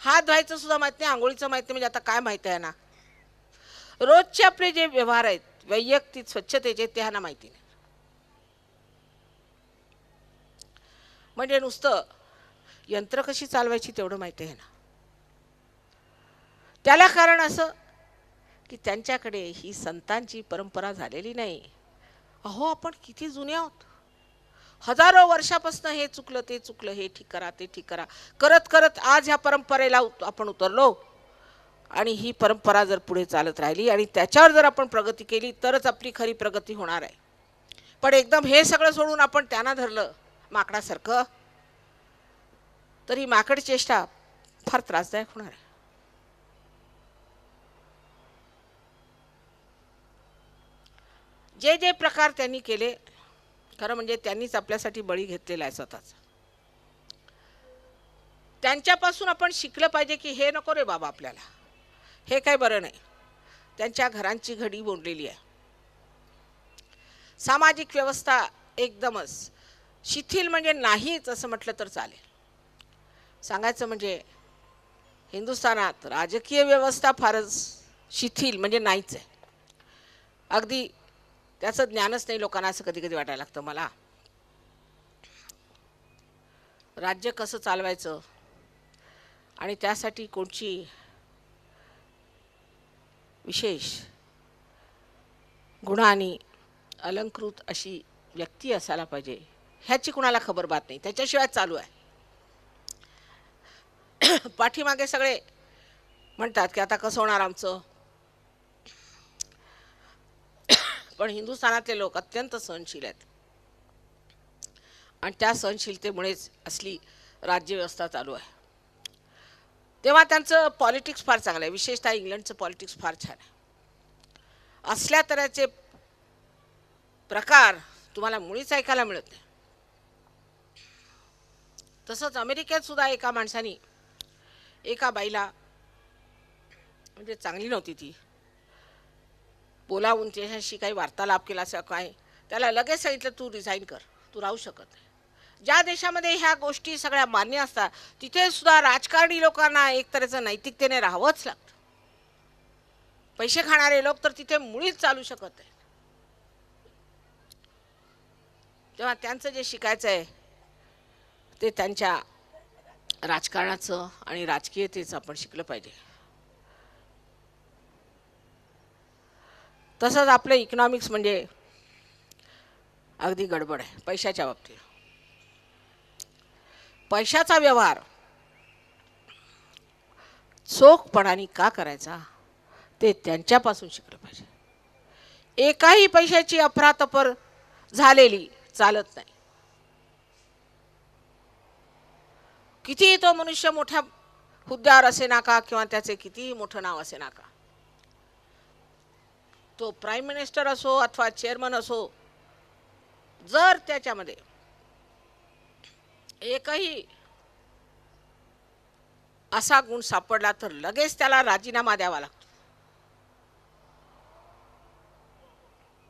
हात धुवायचं सुद्धा माहित नाही, आंघोळीचं माहित नाही, म्हणजे आता काय माहिती आहे ना. रोजचे आपले जे व्यवहार आहेत वैयक्तिक स्वच्छतेचे ते ह्यांना माहिती नाही. म्हणजे नुसतं यंत्र कशी चालवायची तेवढं माहिती आहे ना. त्याला कारण असं की त्यांच्याकडे ही संतांची परंपरा झालेली नाही. अहो आपण किती जुने आहोत. हजारो वर्षापासून हे चुकलं ते चुकलं, हे ठीक करा ते ठीक करा करत करत आज ह्या परंपरेला आपण उतरलो. आणि ही परंपरा जर पुढे चालत राहिली आणि त्याच्यावर जर आपण प्रगती केली तरच आपली खरी प्रगती होणार आहे. पण एकदम हे सगळं सोडून आपण त्यांना धरलं माकडासारखं, तर ही माकड चेष्टा फार त्रासदायक होणार आहे. जे जे प्रकार त्यांनी केले, खरं म्हणजे त्यांनीच आपल्यासाठी बळी घेतलेला आहे स्वतःचा. त्यांच्यापासून आपण शिकलं पाहिजे की हे नको रे बाबा, आपल्याला हे काय बरं नाही. त्यांच्या घरांची घडी बोललेली आहे. सामाजिक व्यवस्था एकदमच शिथिल म्हणजे नाहीच असं म्हटलं तर चालेल. सांगायचं म्हणजे हिंदुस्थानात राजकीय व्यवस्था फारच शिथिल म्हणजे नाहीच आहे. अगदी त्याचं ज्ञानच नाही लोकांना असं कधी कधी वाटायला लागतं मला. राज्य कसं चालवायचं आणि त्यासाठी कोणची विशेष गुणांनी अलंकृत अशी व्यक्ती असायला पाहिजे ह्याची कुणाला खबर बात नाही. त्याच्याशिवाय चालू आहे. पाठीमागे सगळे म्हणतात की आता कसं होणार आमचं. पण हिंदुस्थानातले लोक अत्यंत सहनशील आहेत आणि त्या सहनशीलतेमुळेच असली राज्यव्यवस्था चालू आहे. तेव्हा त्यांचं पॉलिटिक्स फार चांगलं आहे. विशेषतः इंग्लंडचं पॉलिटिक्स फार छान आहे. असल्या तऱ्हेचे प्रकार तुम्हाला मुळीच ऐकायला मिळत नाही. तसंच अमेरिकेत सुद्धा एका माणसाने एका बाईला, म्हणजे चांगली नव्हती ती, बोलावून त्याच्याशी काही वार्तालाप केला असं काय, त्याला लगेच सांगितलं तू रिझाईन कर, तू राहू शकत नाही. ज्या देशामध्ये ह्या गोष्टी सगळ्या मान्य असतात तिथे सुद्धा राजकारणी लोकांना एक तऱ्हेचं नैतिकतेने राहावंच लागतं. पैसे खाणारे लोक तर तिथे मुळीच चालू शकत नाही. तेव्हा त्यांचं जे शिकायचं आहे ते त्यांच्या राजकारणाचं आणि राजकीयतेचं आपण शिकलं पाहिजे. तसंच आपलं इकॉनॉमिक्स म्हणजे अगदी गडबड आहे पैशाच्या बाबतीत. पैशाचा व्यवहार चोखपणाने का करायचा ते त्यांच्यापासून शिकलं पाहिजे. एकाही पैशाची अफरातफर झालेली चालत नाही. कितीही तो मनुष्य मोठ्या हुद्द्यावर असे नाका किंवा त्याचे कितीही मोठं नाव असे नाका, तो प्राईम मिनिस्टर असो अथवा चेअरमन असो, जर त्याच्यामध्ये एकही असा गुण सापडला तर लगेच त्याला राजीनामा द्यावा लागतो.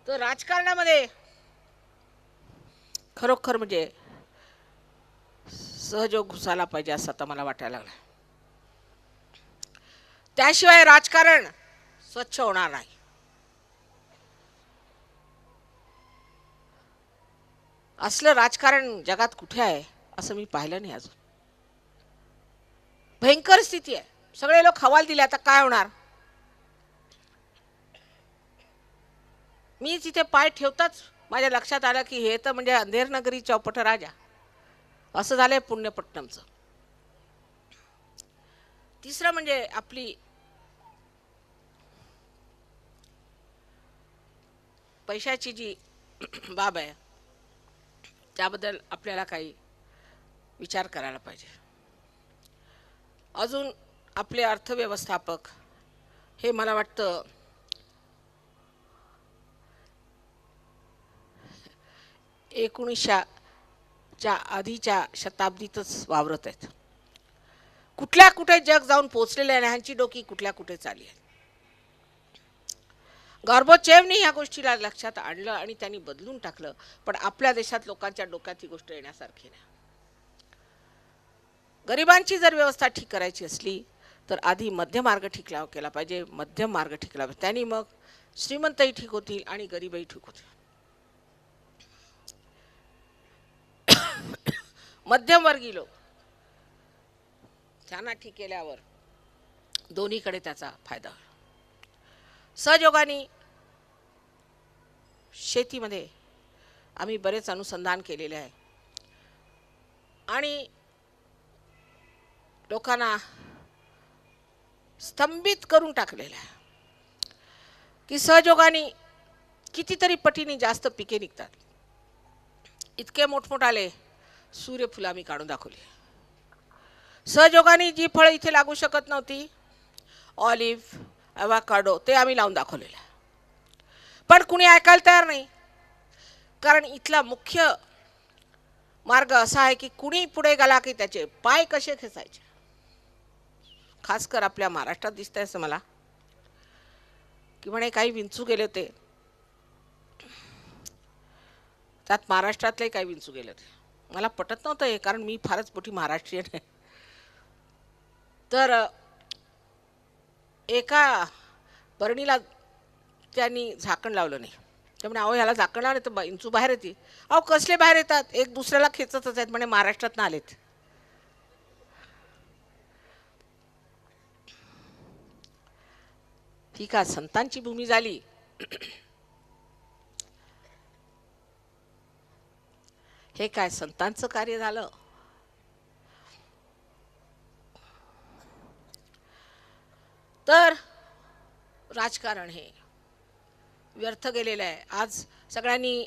तर राजकारणामध्ये खरोखर म्हणजे सहयोग घुसायला पाहिजे असं आता मला वाटायला लागलं. त्याशिवाय राजकारण स्वच्छ होणार नाही. असलं राजकारण जगात कुठे आहे असं मी पाहिलं नाही अजून. भयंकर स्थिती आहे. सगळे लोक हवाल दिले, आता काय होणार. मी तिथे पाय ठेवताच माझ्या लक्षात आलं की हे तर म्हणजे अंधेर नगरी चौपट राजा असं झालंय पुण्यपट्टणमचं. तिसरं म्हणजे आपली पैशाची जी बाब आहे त्याबद्दल आपल्याला काही विचार करायला पाहिजे. अजून आपले अर्थव्यवस्थापक हे मला वाटतं एकोणीसच्या आधीच्या शताब्दीतच वावरत आहेत. कुठल्या कुठे जग जाऊन पोचलेले आहे, ह्यांची डोकी कुठल्या कुठे चालली आहे. गॉर्बोचेवनी ह्या गोष्टीला लक्षात आणलं आणि त्यांनी बदलून टाकलं. पण आपल्या देशात लोकांच्या डोक्यात ही गोष्ट येण्यासारखी नाही. गरिबांची जर व्यवस्था ठीक करायची असली तर आधी मध्यमार्ग ठीक केला पाहिजे. मध्यम मार्ग ठीक केला पाहिजे. त्यांनी मग श्रीमंतही ठीक होतील आणि गरीबही ठीक होतील. मध्यमवर्गीय लोक त्यांना ठीक केल्यावर दोन्हीकडे त्याचा फायदा होईल. सहयोगाने शेतीमध्ये आम्ही बरेच अनुसंधान केलेले आहे आणि लोकांना स्तंभित करून टाकलेलं आहे की सहयोगाने कितीतरी पटीने जास्त पिके निघतात. इतके मोठमोठाले सूर्यफुलं आम्ही काढून दाखवली. सहयोगाने जी फळं इथे लागू शकत नव्हती, ऑलिव्ह, ॲव्होकाडो, ते आम्ही लावून दाखवलेलं आहे. पण कुणी ऐकायला तयार नाही. कारण इथला मुख्य मार्ग असा आहे की कुणी पुढे गेला की त्याचे पाय कसे खेचायचे. खास कर आपल्या महाराष्ट्रात दिसतंय असं मला की म्हणे काही विंचू गेले होते, त्यात महाराष्ट्रातले काही विंचू गेले होते. मला पटत नव्हतं हे, कारण मी फारच मोठी महाराष्ट्रीयन आहे. तर एका बरणीला त्यांनी झाकण लावलं नाही. त्यामुळे अहो ह्याला झाकण लावलं तर विंचू बाहेर येते. अहो कसले बाहेर येतात, एक दुसऱ्याला खेचतच आहेत. म्हणे महाराष्ट्रात ना आलेत. ही का संतांची भूमी झाली. हे काय संतांचं कार्य झालं. तर राजकारण हे व्यर्थ गेलेलं आहे. आज सगळ्यांनी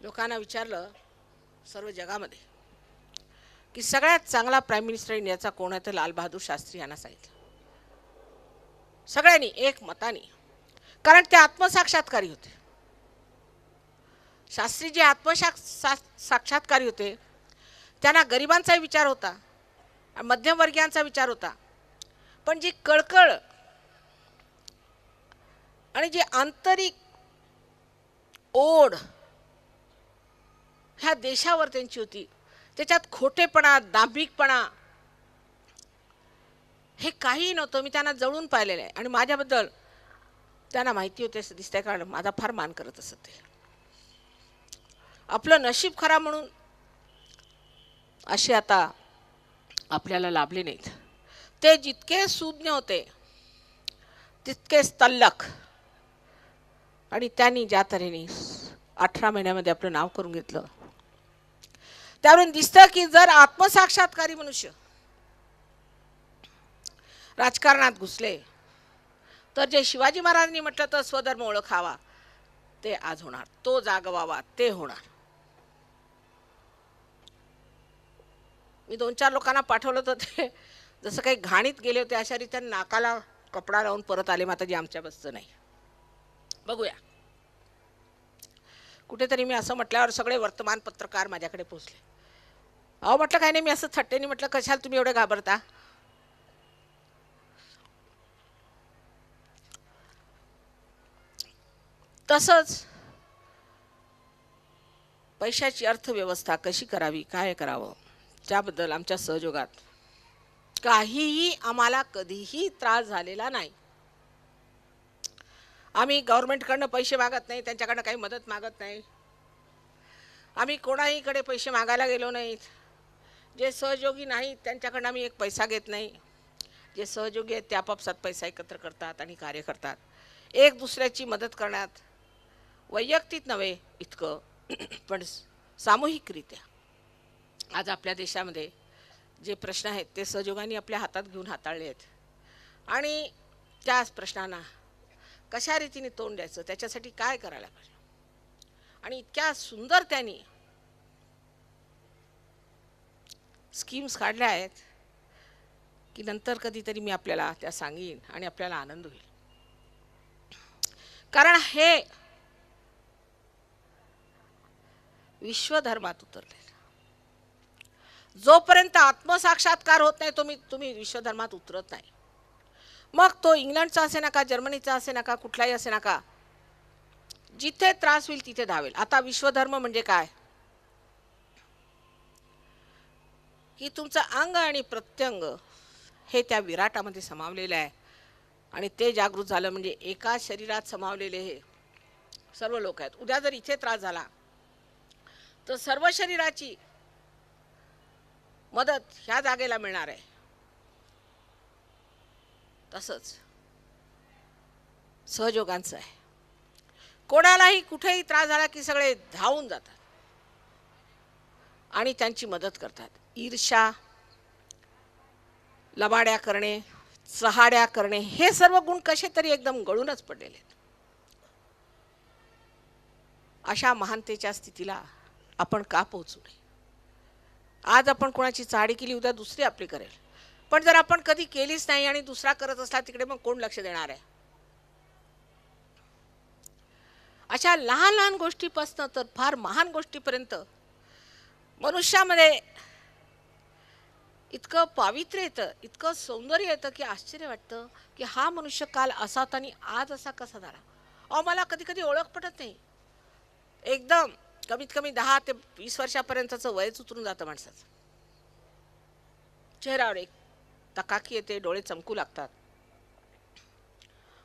लोकांना विचारलं सर्व जगामध्ये की सगळ्यात चांगला प्राईम मिनिस्टर इंडियाचा कोण आहे, तर लाल बहादूर शास्त्री यांना सांगितलं सगळ्यांनी एक मताने. कारण ते आत्मसाक्षात्कारी होते. शास्त्री जे साक्षात्कारी होते त्यांना गरिबांचा विचार होता, मध्यमवर्गीयांचा विचार होता. पण जी कळकळ आणि जी आंतरिक ओढ ह्या देशावर त्यांची होती, त्याच्यात खोटेपणा, दांभिकपणा हे काही नव्हतं. मी त्यांना जवळून पाहिलेलं आहे आणि माझ्याबद्दल त्यांना माहिती होते असं दिसतंय, कारण माझा फार मान करत असत ते. आपलं नशीब खरा म्हणून असे आता आपल्याला लाभले नाहीत. ते जितके सुज्ञ होते तितकेच तल्लख, आणि त्यांनी ज्या तऱ्हेने 18 महिन्यामध्ये आपलं नाव करून घेतलं, त्यावरून दिसतं की जर आत्मसाक्षात्कारी मनुष्य राजकारणात घुसले तर जे शिवाजी महाराजांनी म्हटलं तर स्वधर्म ओळखावा ते आज होणार, तो जागवावा ते होणार. मी 2-4 लोकांना पाठवलं तर ते जसं काही घाणीत गेले होते अशा रीतीने नाकाला कपडा लावून परत आले. माताजी आमच्या बसचं नाही. बघूया. कुठेतरी मी असं म्हटल्यावर सगळे वर्तमानपत्रकार माझ्याकडे पोहोचले. अहो म्हटलं काय नाही, मी असं थट्टेने म्हटलं कशाला तुम्ही एवढे घाबरता. तसंच पैशाची अर्थव्यवस्था कशी करावी, काय करावं, त्याबद्दल आमच्या सहयोगात काहीही आम्हाला कधीही त्रास झालेला नाही. आम्ही गव्हर्नमेंटकडनं पैसे मागत नाही, त्यांच्याकडनं काही मदत मागत नाही. आम्ही कोणाहीकडे पैसे मागायला गेलो नाहीत. जे सहयोगी नाहीत त्यांच्याकडनं आम्ही एक पैसा घेत नाही. जे सहयोगी आहेत ते आपापसात पैसा एकत्र करतात आणि कार्य करतात. एक दुसऱ्याची मदत करण्यात वैयक्तिक नव्हे इतकं पण सामूहिकरित्या आज आपल्या देशामध्ये जे प्रश्न आहेत ते सहयोगाने आपल्या हातात घेऊन हाताळले आहेत. आणि त्याच प्रश्नांना कशा रीतीने तोंड द्यायचं, त्याच्यासाठी काय करायला पाहिजे, आणि इतक्या सुंदर त्यांनी स्कीम्स काढल्या आहेत की नंतर कधीतरी मी आपल्याला त्या सांगेन आणि आपल्याला आनंद होईल. कारण हे विश्वधर्मात उतरले. जोपर्यंत आत्मसाक्षात्कार होत नाही तुम्ही विश्वधर्मात उतरत नाही. मग तो इंग्लंडचा असे नका, जर्मनीचा असे नका, कुठलाही असे नका, जिथे त्रास होईल तिथे धावेल. आता विश्वधर्म म्हणजे काय की तुमचं अंग आणि प्रत्यंग हे त्या विराटामध्ये समावलेलं आहे. आणि ते जागृत झालं म्हणजे एका शरीरात समावलेले हे सर्व लोक आहेत. उद्या जर इथे त्रास झाला तर सर्व शरीराची मदत ह्या जागेला मिळणार आहे. तसंच सहयोगांचं आहे. कोणालाही कुठेही त्रास झाला की सगळे धावून जातात आणि त्यांची मदत करतात. ईर्ष्या, लबाड्या करणे, चहाड्या करणे हे सर्व गुण कसे तरी एकदम गळूनच पडलेले आहेत. अशा महानतेच्या स्थितीला आपण का पोहोचू नये. आज आपण कोणाची चाडी केली, उद्या दुसरी आपली करेल. पण जर आपण कधी केलीच नाही आणि दुसरा करत असला तिकडे मग कोण लक्ष देणार आहे. अशा लहान लहान गोष्टीपासून तर फार महान गोष्टीपर्यंत मनुष्यामध्ये इतकं पावित्र्य येतं, इतकं सौंदर्य येतं की आश्चर्य वाटतं की हा मनुष्य काल असा होता आणि आज असा कसा झाला. अहो मला कधी कधी ओळख पटत नाही. एकदम कमीत कमी 10 ते 20 वर्षापर्यंतचं वयच उतरून जातं माणसाचं. चेहऱ्यावर एक तकाकी येते, डोळे चमकू लागतात,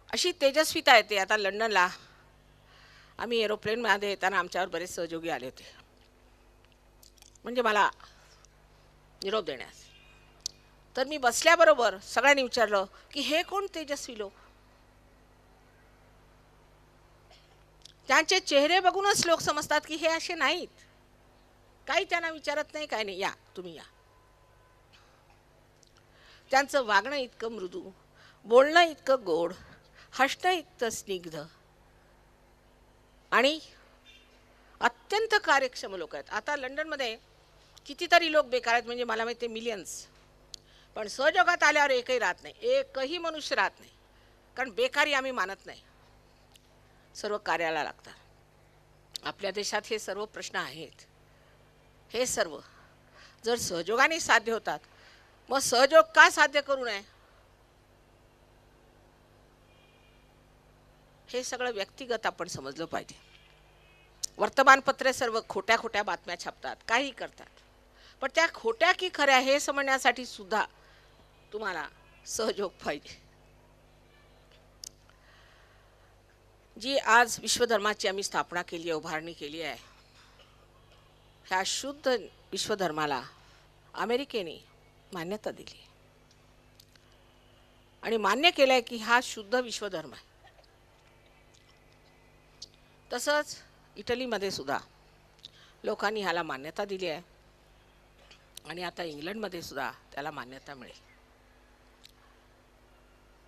अशी तेजस्विता येते. आता लंडनला आम्ही एरोप्लेनमध्ये येताना आमच्यावर बरेच सहयोगी आले होते, म्हणजे मला निरोप देण्यास. तर मी बसल्याबरोबर सगळ्यांनी विचारलं की हे कोण तेजस्वी लोक. त्यांचे चेहरे बघूनच लोक समजतात की हे असे नाहीत. काही त्यांना विचारत नाही, काय नाही, या तुम्ही या. त्यांचं वागणं इतकं मृदू, बोलणं इतकं गोड, हसणं इतकं स्निग्ध आणि अत्यंत कार्यक्षम लोक आहेत. आता लंडनमध्ये कितीतरी लोक बेकार आहेत, म्हणजे मला माहिती आहे मिलियन्स. पण सहयोगात आल्यावर एकही राहत नाही, एकही मनुष्य राहत नाही. कारण बेकारी आम्ही मानत नाही, सर्व कार्याला लागतात. आपल्या देशात हे सर्व प्रश्न आहेत. हे सर्व जर सहयोगाने साध्य होतात, मग सहयोग का साध्य करू नये. हे सगळं व्यक्तिगत आपण समजलं पाहिजे. वर्तमानपत्रे सर्व खोट्या खोट्या बातम्या छापतात, काही करतात, पण त्या खोट्या की खऱ्या हे समजण्यासाठी सुद्धा तुम्हाला सहयोग पाहिजे. जी आज विश्वधर्माची आम्ही स्थापना केली आहे, उभारणी केली आहे, ह्या शुद्ध विश्वधर्माला अमेरिकेने मान्यता दिली आणि मान्य केलंय की हा शुद्ध विश्वधर्म आहे. तसंच इटलीमध्ये सुद्धा लोकांनी ह्याला मान्यता दिली आहे आणि आता इंग्लंडमध्ये सुद्धा त्याला मान्यता मिळेल.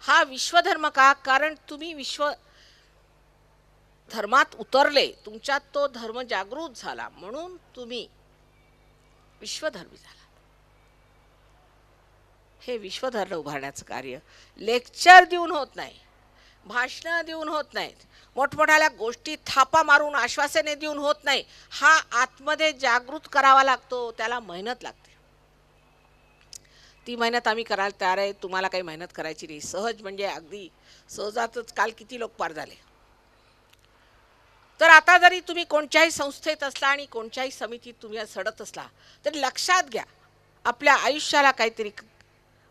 हा विश्वधर्म का? कारण तुम्ही विश्व धर्मात उतरले, तुमच्यात तो धर्म जागृत झाला, म्हणून तुम्ही विश्वधर्मी झाला. हे विश्वधर्म उभारण्याचं कार्य लेक्चर देऊन होत नाही, भाषणं देऊन होत नाहीत, मोठमोठ्या गोष्टी थापा मारून आश्वासने देऊन होत नाही. हा आतमध्ये जागृत करावा लागतो, त्याला मेहनत लागते. ती मेहनत आम्ही करायला तयार आहे. तुम्हाला काही मेहनत करायची नाही. सहज म्हणजे अगदी सहजातच काल किती लोक पार झाले. तर आता जरी तुम्ही कोणत्याही संस्थेत असला आणि कोणत्याही समितीत तुम्ही सडत असला तरी लक्षात घ्या, आपल्या आयुष्याला काहीतरी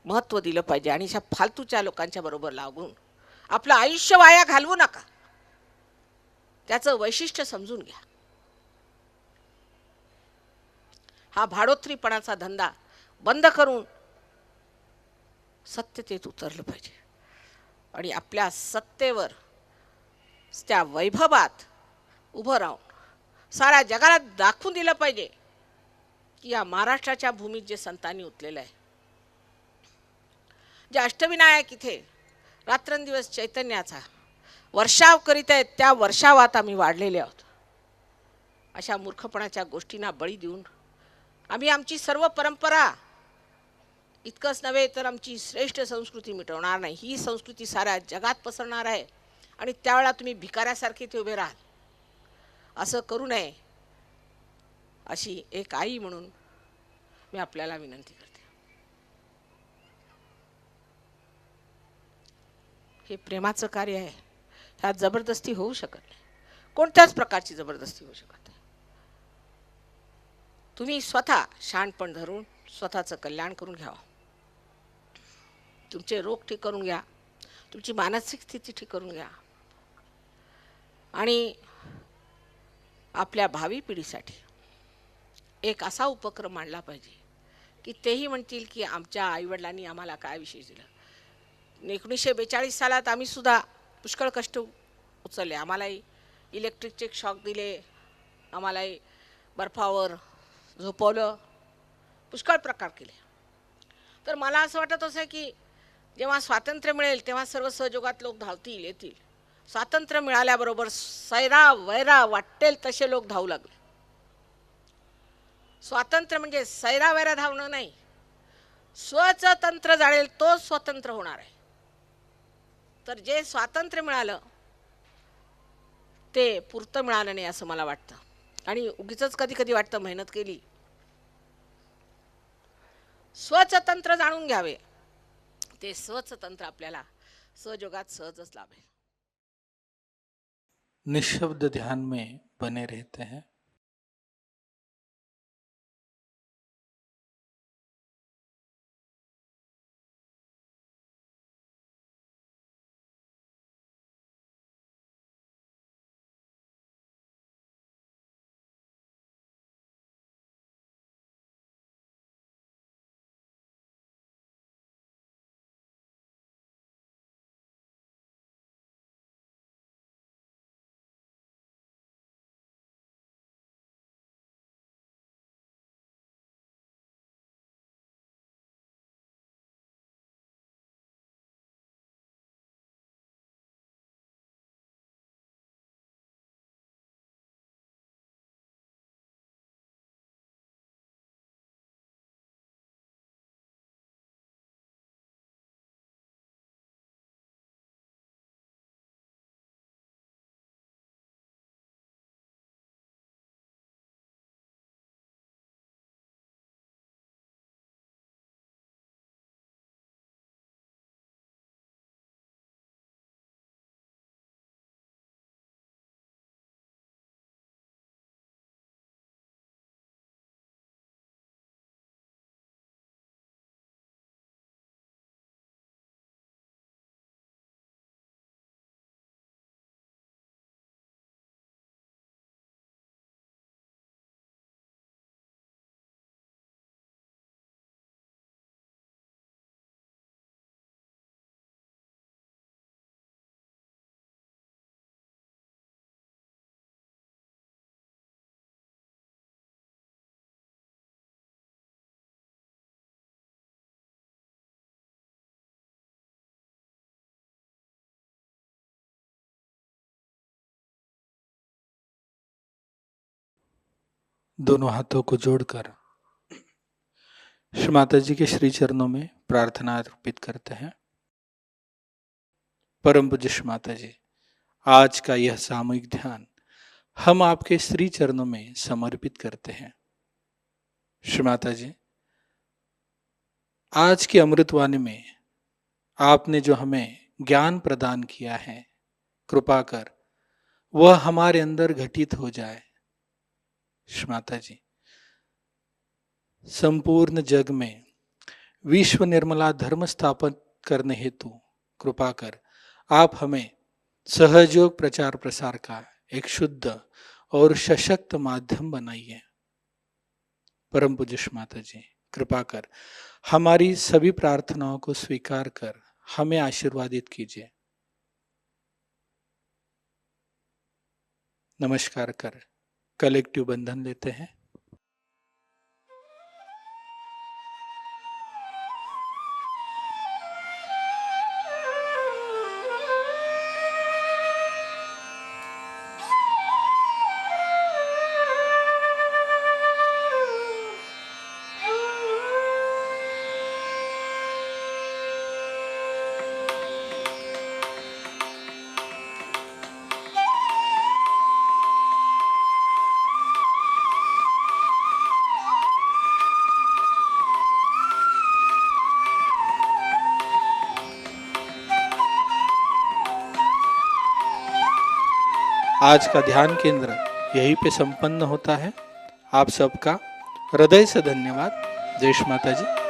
महत्त्व दिलं पाहिजे आणि अशा फालतूच्या लोकांच्या बरोबर लागून आपलं आयुष्य वाया घालवू नका. त्याचं वैशिष्ट्य समजून घ्या. हा भाडोत्रीपणाचा धंदा बंद करून सत्यतेत उतरलं पाहिजे आणि आपल्या सत्तेवर, त्या वैभवात उभं राहून साऱ्या जगाला दाखवून दिलं पाहिजे की या महाराष्ट्राच्या भूमीत जे संतांनी उतलेलं आहे, जे अष्टविनायक इथे रात्रंदिवस चैतन्याचा वर्षाव करीत आहेत, त्या वर्षावात आम्ही वाढलेले आहोत. अशा मूर्खपणाच्या गोष्टींना बळी देऊन आम्ही आमची सर्व परंपरा, इतकंच नव्हे तर आमची श्रेष्ठ संस्कृती मिटवणार नाही. ही संस्कृती साऱ्या जगात पसरणार आहे आणि त्यावेळेला तुम्ही भिकाऱ्यासारखे ते उभे राहाल. असं करू नये अशी एक आई म्हणून मी आपल्याला विनंती करते. हे प्रेमाचं कार्य आहे. ह्यात जबरदस्ती होऊ शकत नाही. कोणत्याच प्रकारची जबरदस्ती होऊ शकत नाही. तुम्ही स्वतः शहाणपण धरून स्वतःचं कल्याण करून घ्यावं. तुमचे रोग ठीक करून घ्या. तुमची मानसिक स्थिती ठीक करून घ्या. आणि आपल्या भावी पिढीसाठी एक असा उपक्रम मांडला पाहिजे की तेही म्हणतील की आमच्या आईवडिलांनी आम्हाला काय विशेष दिलं. 1942 सालात आम्ही सुद्धा पुष्कळ कष्ट उचलले. आम्हालाही इलेक्ट्रिकचे शॉक दिले, आम्हालाही बर्फावर झोपवलं, पुष्कळ प्रकार केले. तर मला असं वाटत असं की जेव्हा स्वातंत्र्य मिळेल तेव्हा सर्व सहयोगात लोक धावतील येतील. स्वातंत्र्य मिळाल्याबरोबर सैरा वैरा वाटेल तसे लोक धावू लागले. स्वातंत्र्य म्हणजे सैरा वैरा धावणं नाही. स्वचं तंत्र जाणेल तो स्वतंत्र होणार आहे. तर जे स्वातंत्र्य मिळालं ते पुरतं मिळालं नाही असं मला वाटतं. आणि उगीचच कधी कधी वाटतं मेहनत केली. स्वचं तंत्र जाणून घ्यावे. ते स्वचं तंत्र आपल्याला सहयोगात सहजच लाभेल. निःशब्द ध्यान में बने रहते हैं. दोनों हाथों को जोड़कर श्री माता जी के श्री चरणों में प्रार्थना अर्पित करते हैं. परम पूज्य श्री माता जी, आज का यह सामूहिक ध्यान हम आपके श्री चरणों में समर्पित करते हैं. श्री माता जी, आज की अमृतवाणी में आपने जो हमें ज्ञान प्रदान किया है, कृपा कर वह हमारे अंदर घटित हो जाए. श्री माता जी, संपूर्ण जग में विश्व निर्मला धर्म स्थापन करने हेतु कृपा कर आप हमें सहयोग प्रचार प्रसार का एक शुद्ध और सशक्त माध्यम बनाइए. परम पूज्य श्री माता जी, कृपा कर हमारी सभी प्रार्थनाओं को स्वीकार कर हमें आशीर्वादित कीजिए. नमस्कार कर कलेक्टिव बंधन लेते हैं. आज का ध्यान केंद्र यहीं पे संपन्न होता है। आप सबका हृदय से धन्यवाद। जय श्री माता जी।